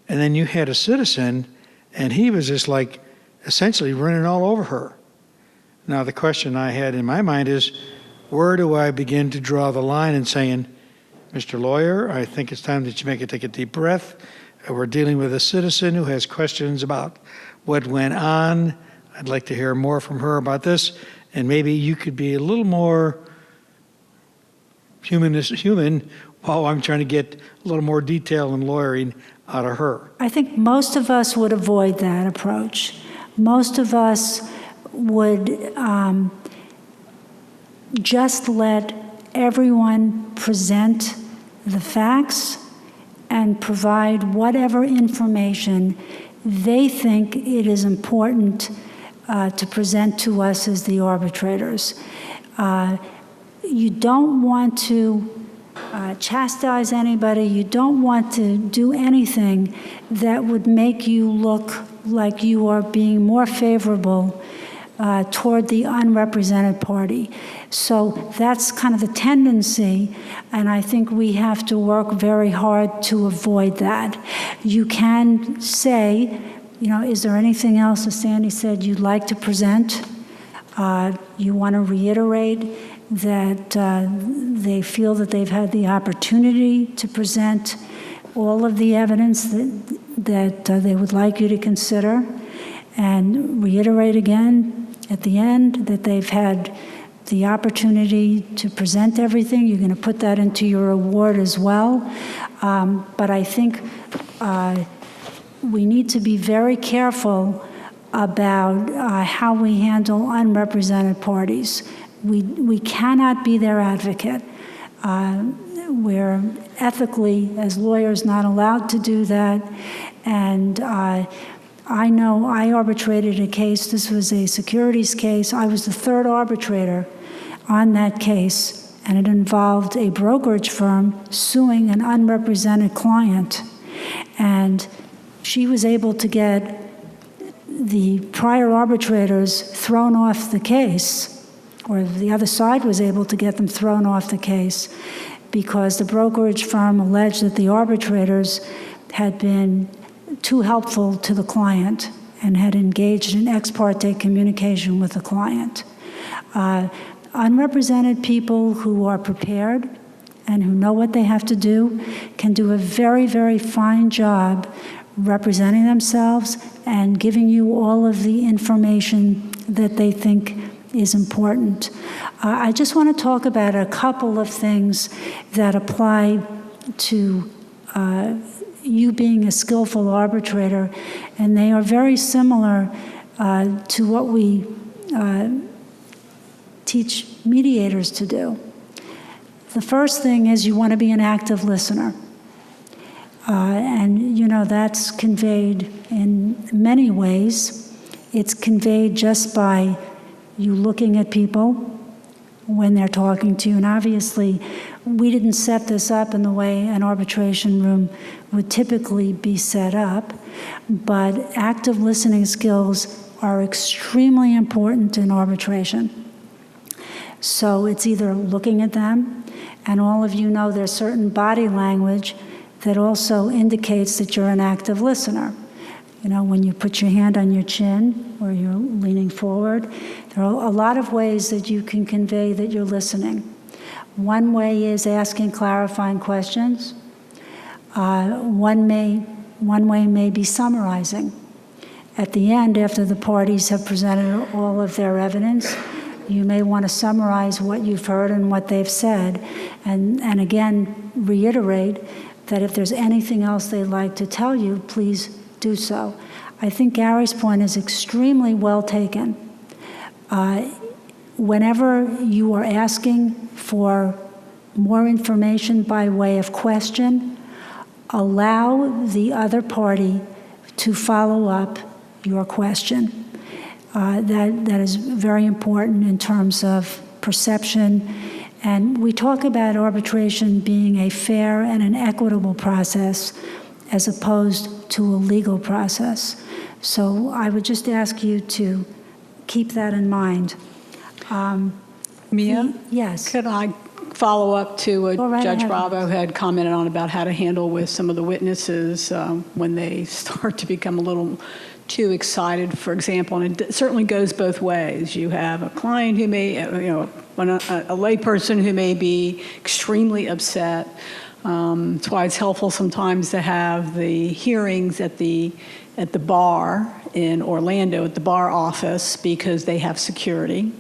and then you had a citizen, and he was just like essentially running all over her. Now the question I had in my mind is, where do I begin to draw the line in saying, Mr. Lawyer, I think it's time that you take a deep breath. We're dealing with a citizen who has questions about what went on. I'd like to hear more from her about this, and maybe you could be a little more human while I'm trying to get a little more detail and lawyering out of her. I think most of us would avoid that approach. Most of us would just let everyone present the facts and provide whatever information they think it is important to present to us as the arbitrators. You don't want to chastise anybody. You don't want to do anything that would make you look like you are being more favorable toward the unrepresented party. So that's kind of the tendency, and I think we have to work very hard to avoid that. You can say, is there anything else, as Sandy said, you'd like to present? You want to reiterate that they feel that they've had the opportunity to present all of the evidence that they would like you to consider, and reiterate again at the end that they've had the opportunity to present everything. You're going to put that into your award as well. But I think we need to be very careful about how we handle unrepresented parties. We cannot be their advocate. We're ethically, as lawyers, not allowed to do that. And I know I arbitrated a case. This was a securities case. I was the third arbitrator on that case, and it involved a brokerage firm suing an unrepresented client. And she was able to get the prior arbitrators thrown off the case, or the other side was able to get them thrown off the case, because the brokerage firm alleged that the arbitrators had been too helpful to the client and had engaged in ex parte communication with the client. Unrepresented people who are prepared and who know what they have to do can do a very, very fine job representing themselves and giving you all of the information that they think is important. I just want to talk about a couple of things that apply to you being a skillful arbitrator, and they are very similar to what we teach mediators to do. The first thing is you want to be an active listener. And, that's conveyed in many ways. It's conveyed just by you looking at people when they're talking to you. And obviously, we didn't set this up in the way an arbitration room would typically be set up, but active listening skills are extremely important in arbitration. So it's either looking at them, and all of you know there's certain body language that also indicates that you're an active listener. When you put your hand on your chin or you're leaning forward, there are a lot of ways that you can convey that you're listening. One way is asking clarifying questions. One way may be summarizing. At the end, after the parties have presented all of their evidence, you may want to summarize what you've heard and what they've said, and again, reiterate that if there's anything else they'd like to tell you, please do so. I think Gary's point is extremely well taken. Whenever you are asking for more information by way of question, allow the other party to follow up your question. That is very important in terms of perception. And we talk about arbitration being a fair and an equitable process as opposed to a legal process. So I would just ask you to keep that in mind. Mia? Yes. Could I follow up to what Go right Judge ahead. Bravo had commented on about how to handle with some of the witnesses when they start to become a little too excited, for example, and it certainly goes both ways. You have a client who may, a layperson who may be extremely upset. That's why it's helpful sometimes to have the hearings at the bar in Orlando, at the bar office, because they have security.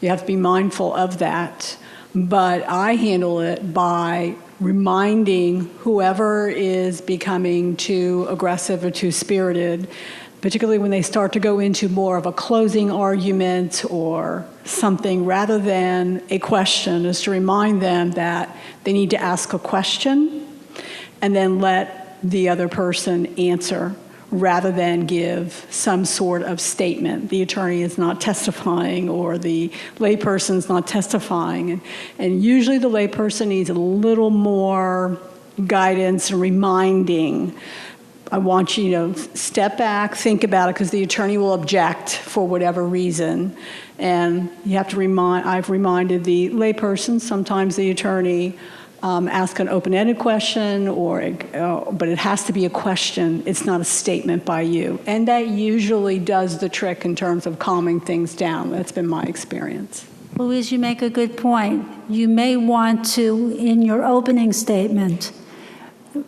You have to be mindful of that. But I handle it by reminding whoever is becoming too aggressive or too spirited, particularly when they start to go into more of a closing argument or something rather than a question, is to remind them that they need to ask a question and then let the other person answer rather than give some sort of statement. The attorney is not testifying or the layperson is not testifying. And usually the layperson needs a little more guidance and reminding. I want you to step back, think about it, because the attorney will object for whatever reason. And you have to I've reminded the layperson, sometimes the attorney ask an open-ended question, but it has to be a question. It's not a statement by you. And that usually does the trick in terms of calming things down. That's been my experience. Louise, you make a good point. You may want to, in your opening statement,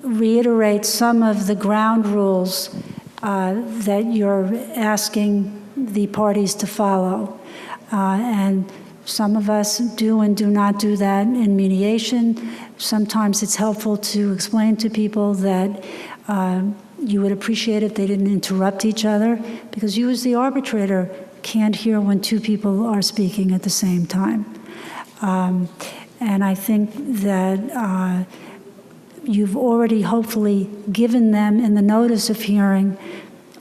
reiterate some of the ground rules that you're asking the parties to follow. And some of us do and do not do that in mediation. Sometimes it's helpful to explain to people that you would appreciate if they didn't interrupt each other, because you as the arbitrator can't hear when two people are speaking at the same time. And I think that you've already hopefully given them in the notice of hearing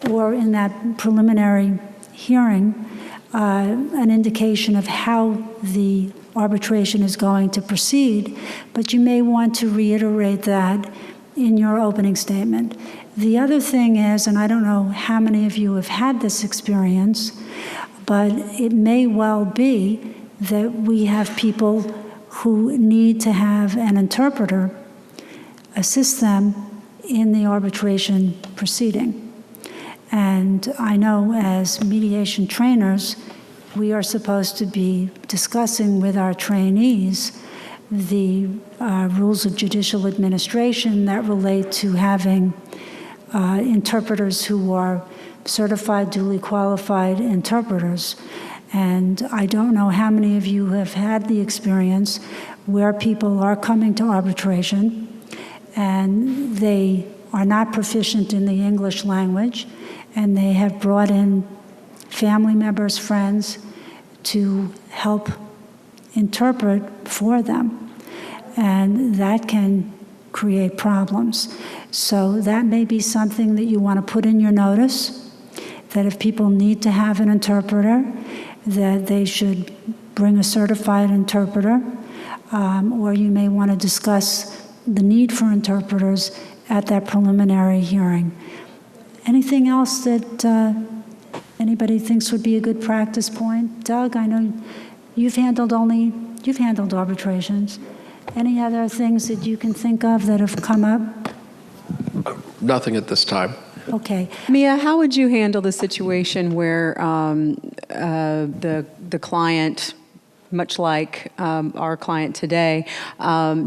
or in that preliminary hearing an indication of how the arbitration is going to proceed, but you may want to reiterate that in your opening statement. The other thing is, and I don't know how many of you have had this experience, but it may well be that we have people who need to have an interpreter assist them in the arbitration proceeding. And I know as mediation trainers, we are supposed to be discussing with our trainees the rules of judicial administration that relate to having interpreters who are certified, duly qualified interpreters. And I don't know how many of you have had the experience where people are coming to arbitration and they are not proficient in the English language, and they have brought in family members, friends, to help interpret for them. And that can create problems. So that may be something that you want to put in your notice, that if people need to have an interpreter, that they should bring a certified interpreter, or you may want to discuss the need for interpreters at that preliminary hearing. Anything else that anybody thinks would be a good practice point? Doug, I know you've handled arbitrations. Any other things that you can think of that have come up? Nothing at this time. Okay. Mia, how would you handle the situation where the client, much like our client today,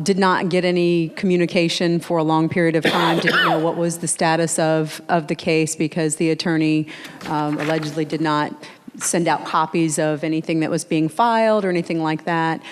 did not get any communication for a long period of time, didn't know what was the status of the case because the attorney allegedly did not send out copies of anything that was being filed or anything like that.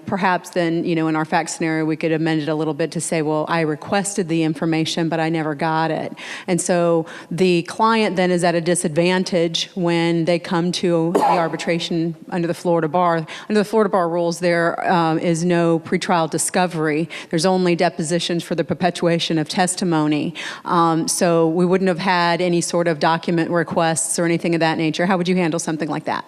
Perhaps then, in our fact scenario, we could amend it a little bit to say, well, I requested the information, but I never got it. And so the client then is at a disadvantage when they come to the arbitration under the Florida Bar. Under the Florida Bar rules, there is no pretrial discovery. There's only depositions for the perpetuation of testimony. So we wouldn't have had any sort of document requests or anything of that nature. How would you handle something like that?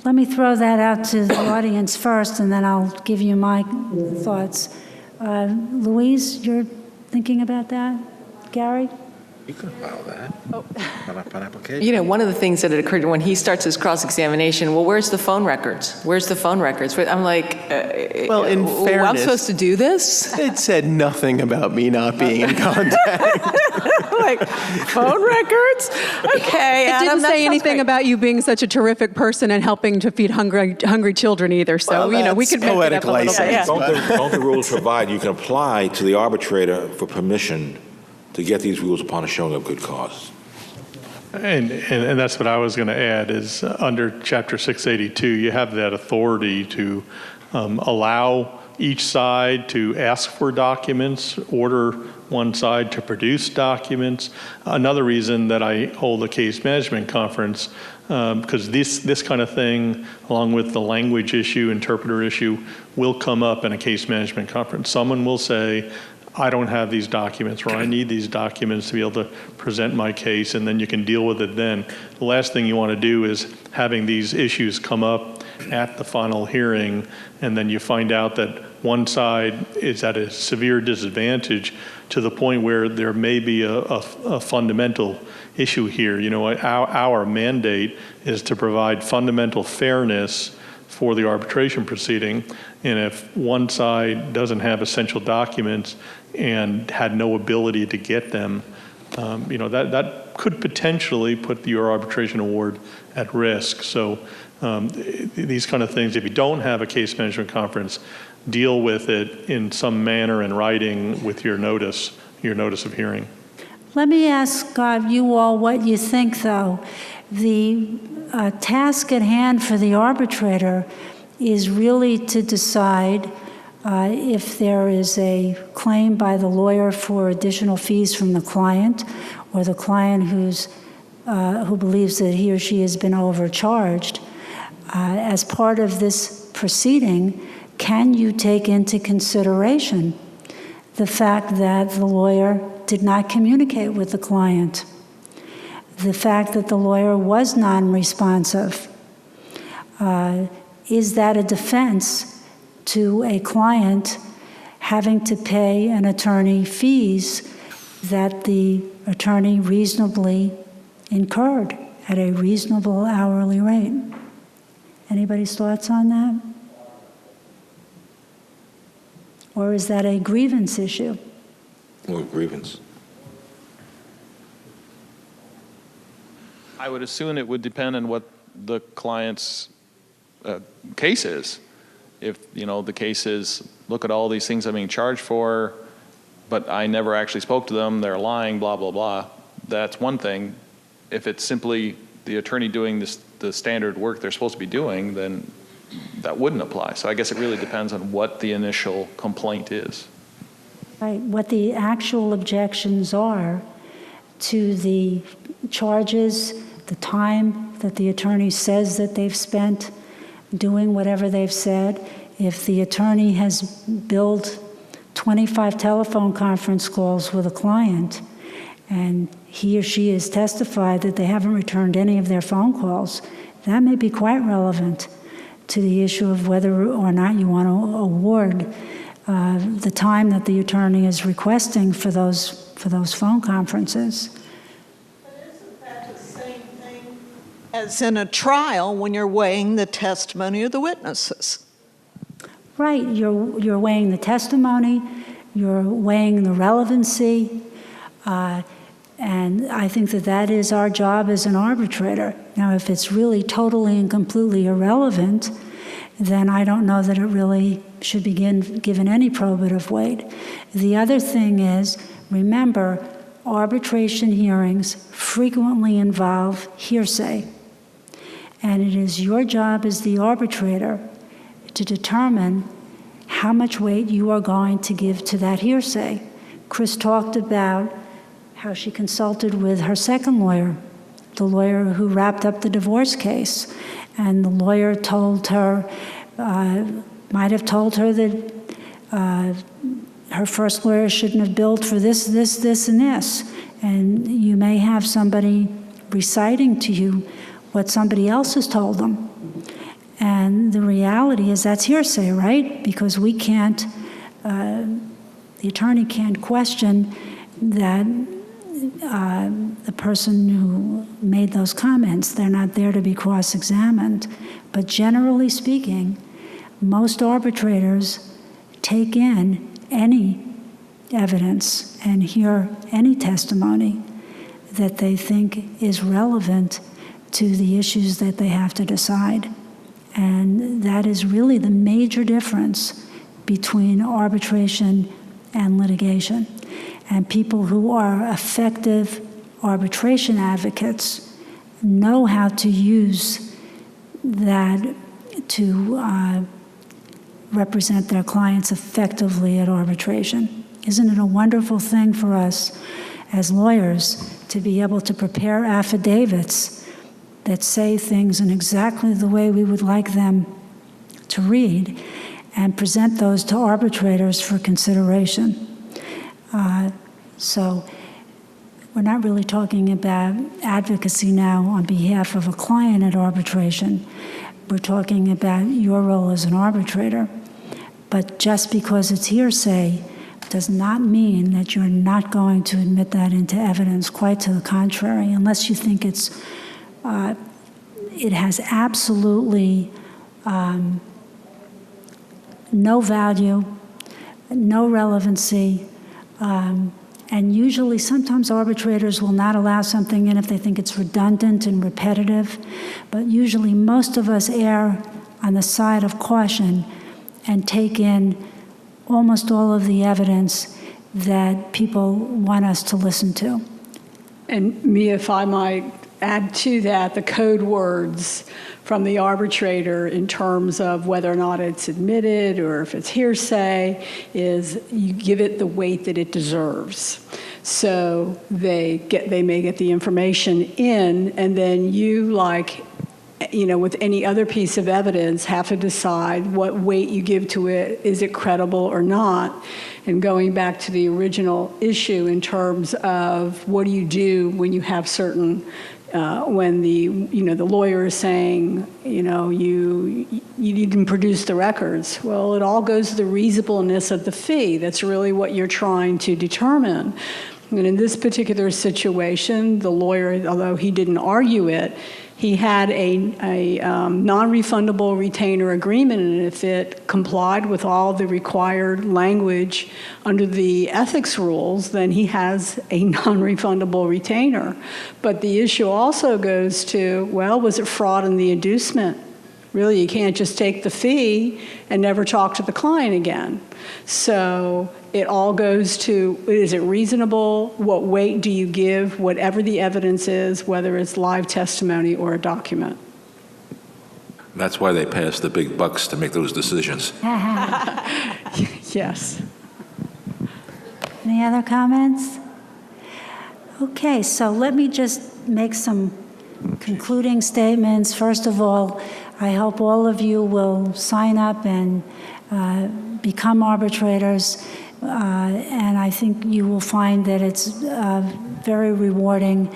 Let me throw that out to the audience first, and then I'll give you my thoughts. Louise, you're thinking about that? Gary? You can file that. An application. One of the things that occurred when he starts his cross-examination, well, where's the phone records? Where's the phone records? I'm like, Well, in fairness, I'm supposed to do this? it said nothing about me not being in contact. Like, phone records? Okay. It didn't say anything about you being such a terrific person and helping to feed hungry children either. So, we could make it up a little bit. Yeah. Don't the rules provide you can apply to the arbitrator for permission to get these rules upon a showing of good cause? And that's what I was going to add is under Chapter 682, you have that authority to allow each side to ask for documents, order one side to produce documents. Another reason that I hold a case management conference, because this kind of thing, along with the language issue, interpreter issue, will come up in a case management conference. Someone will say, I don't have these documents, or I need these documents to be able to present my case, and then you can deal with it then. The last thing you want to do is having these issues come up at the final hearing, and then you find out that one side is at a severe disadvantage to the point where there may be a fundamental issue here. Our mandate is to provide fundamental fairness for the arbitration proceeding, and if one side doesn't have essential documents and had no ability to get them, that could potentially put your arbitration award at risk. So these kind of things, if you don't have a case management conference, deal with it in some manner in writing with your notice of hearing. Let me ask you all what you think, though. The task at hand for the arbitrator is really to decide if there is a claim by the lawyer for additional fees from the client, or the client who believes that he or she has been overcharged. As part of this proceeding, can you take into consideration the fact that the lawyer did not communicate with the client, the fact that the lawyer was non-responsive? Is that a defense to a client having to pay an attorney fees that the attorney reasonably incurred at a reasonable hourly rate? Anybody's thoughts on that? Or is that a grievance issue? Or grievance? I would assume it would depend on what the client's case is. If, the case is, look at all these things I'm being charged for, but I never actually spoke to them, they're lying, blah, blah, blah, that's one thing. If it's simply the attorney doing the standard work they're supposed to be doing, then that wouldn't apply. So I guess it really depends on what the initial complaint is. Right, what the actual objections are to the charges, the time that the attorney says that they've spent doing whatever they've said. If the attorney has billed 25 telephone conference calls with a client, and he or she has testified that they haven't returned any of their phone calls, that may be quite relevant to the issue of whether or not you want to award the time that the attorney is requesting for those phone conferences. But isn't that the same thing as in a trial when you're weighing the testimony of the witnesses? Right, you're weighing the testimony, you're weighing the relevancy, and I think that is our job as an arbitrator. Now, if it's really totally and completely irrelevant, then I don't know that it really should be given any probative weight. The other thing is, remember, arbitration hearings frequently involve hearsay, and it is your job as the arbitrator to determine how much weight you are going to give to that hearsay. Chris talked about how she consulted with her second lawyer, the lawyer who wrapped up the divorce case, and the lawyer told her, might have told her that her first lawyer shouldn't have billed for this, and this. And you may have somebody reciting to you what somebody else has told them. And the reality is that's hearsay, right? Because we can't, the attorney can't question that the person who made those comments. They're not there to be cross-examined. But generally speaking, most arbitrators take in any evidence and hear any testimony that they think is relevant to the issues that they have to decide. And that is really the major difference between arbitration and litigation. And people who are effective arbitration advocates know how to use that to represent their clients effectively at arbitration. Isn't it a wonderful thing for us as lawyers to be able to prepare affidavits that say things in exactly the way we would like them to read and present those to arbitrators for consideration? So we're not really talking about advocacy now on behalf of a client at arbitration. We're talking about your role as an arbitrator. But just because it's hearsay does not mean that you're not going to admit that into evidence. Quite to the contrary, unless you think it has absolutely no value, no relevancy, and usually sometimes arbitrators will not allow something in if they think it's redundant and repetitive, but usually most of us err on the side of caution and take in almost all of the evidence that people want us to listen to. And Mia, if I might add to that, the code words from the arbitrator in terms of whether or not it's admitted or if it's hearsay is you give it the weight that it deserves. So they may get the information in, and then you, like, with any other piece of evidence, have to decide what weight you give to it. Is it credible or not? And going back to the original issue in terms of what do you do when you have certain, when the lawyer is saying, you didn't produce the records. Well, it all goes to the reasonableness of the fee. That's really what you're trying to determine. And in this particular situation, the lawyer, although he didn't argue it, he had a non-refundable retainer agreement, and if it complied with all the required language under the ethics rules, then he has a non-refundable retainer. But the issue also goes to, well, was it fraud in the inducement? Really, you can't just take the fee and never talk to the client again. So it all goes to, is it reasonable? What weight do you give, whatever the evidence is, whether it's live testimony or a document? That's why they pay us the big bucks to make those decisions. Yes. Any other comments? Okay, so let me just make some concluding statements. First of all, I hope all of you will sign up and become arbitrators, and I think you will find that it's very rewarding,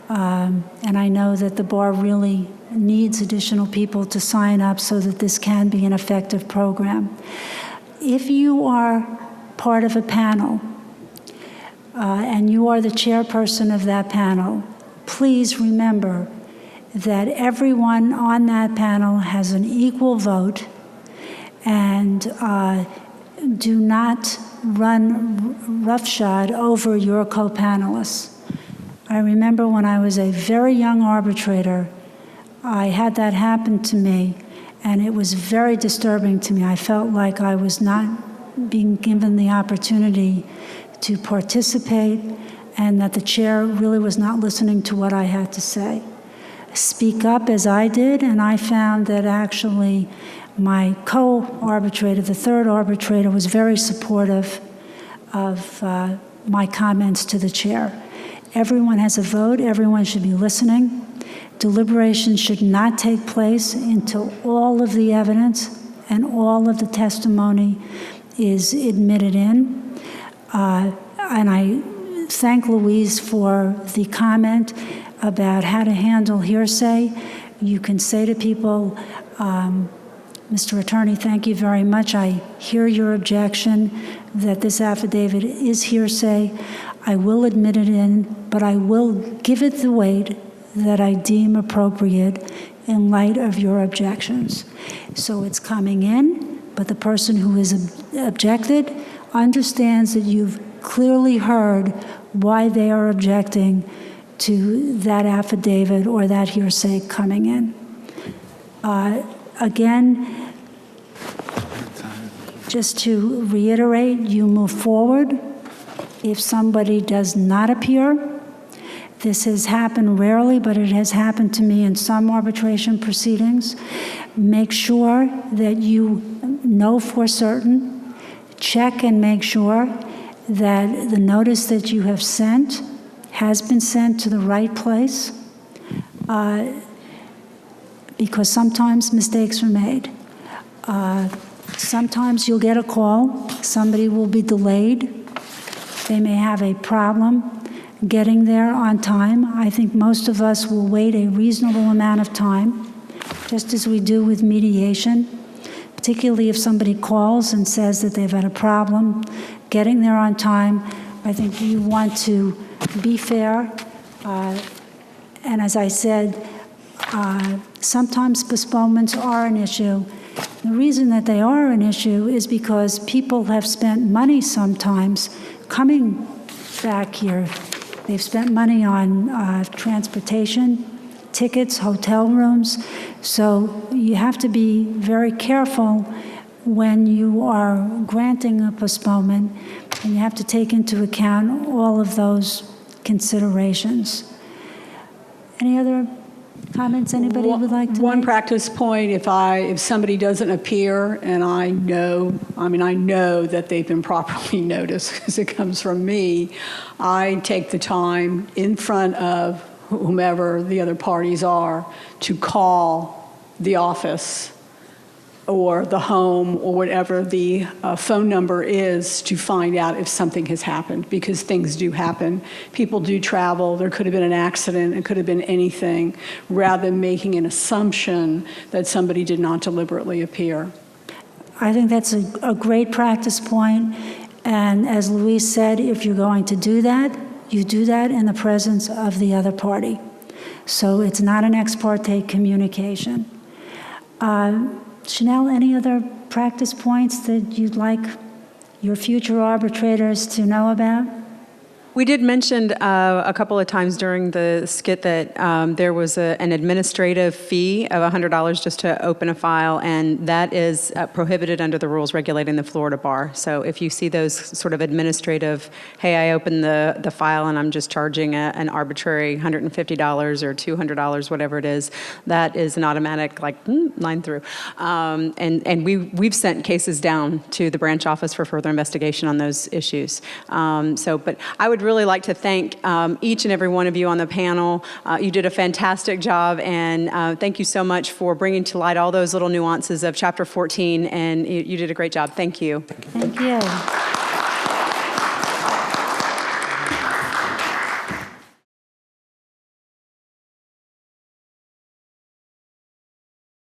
and I know that the bar really needs additional people to sign up so that this can be an effective program. If you are part of a panel and you are the chairperson of that panel, please remember that everyone on that panel has an equal vote, and do not run roughshod over your co-panelists. I remember when I was a very young arbitrator, I had that happen to me, and it was very disturbing to me. I felt like I was not being given the opportunity to participate, and that the chair really was not listening to what I had to say. Speak up as I did, and I found that actually my co-arbitrator, the third arbitrator, was very supportive of my comments to the chair. Everyone has a vote. Everyone should be listening. Deliberation should not take place until all of the evidence and all of the testimony is admitted in. And I thank Louise for the comment about how to handle hearsay. You can say to people, Mr. Attorney, thank you very much. I hear your objection that this affidavit is hearsay. I will admit it in, but I will give it the weight that I deem appropriate in light of your objections. So it's coming in, but the person who is objected understands that you've clearly heard why they are objecting to that affidavit or that hearsay coming in. Again, just to reiterate, you move forward. If somebody does not appear, this has happened rarely, but it has happened to me in some arbitration proceedings. Make sure that you know for certain, check and make sure that the notice that you have sent has been sent to the right place, because sometimes mistakes are made. Sometimes you'll get a call, somebody will be delayed, they may have a problem getting there on time. I think most of us will wait a reasonable amount of time, just as we do with mediation, particularly if somebody calls and says that they've had a problem getting there on time. I think you want to be fair. And as I said, sometimes postponements are an issue. The reason that they are an issue is because people have spent money sometimes coming back here. They've spent money on transportation, tickets, hotel rooms. So you have to be very careful when you are granting a postponement, and you have to take into account all of those considerations. Any other comments anybody would like to make? One practice point, if somebody doesn't appear and I know that they've been properly noticed because it comes from me, I take the time in front of whomever the other parties are to call the office or the home or whatever the phone number is to find out if something has happened, because things do happen. People do travel. There could have been an accident. It could have been anything, rather than making an assumption that somebody did not deliberately appear. I think that's a great practice point. And as Louise said, if you're going to do that, you do that in the presence of the other party. So it's not an ex parte communication. Chanel, any other practice points that you'd like your future arbitrators to know about? We did mention a couple of times during the skit that there was an administrative fee of $100 just to open a file, and that is prohibited under the rules regulating the Florida bar. So if you see those sort of administrative, hey, I opened the file and I'm just charging an arbitrary $150 or $200, whatever it is, that is an automatic line through. And we've sent cases down to the branch office for further investigation on those issues. But I would really like to thank each and every one of you on the panel. You did a fantastic job, and thank you so much for bringing to light all those little nuances of Chapter 14, and you did a great job. Thank you. Thank you.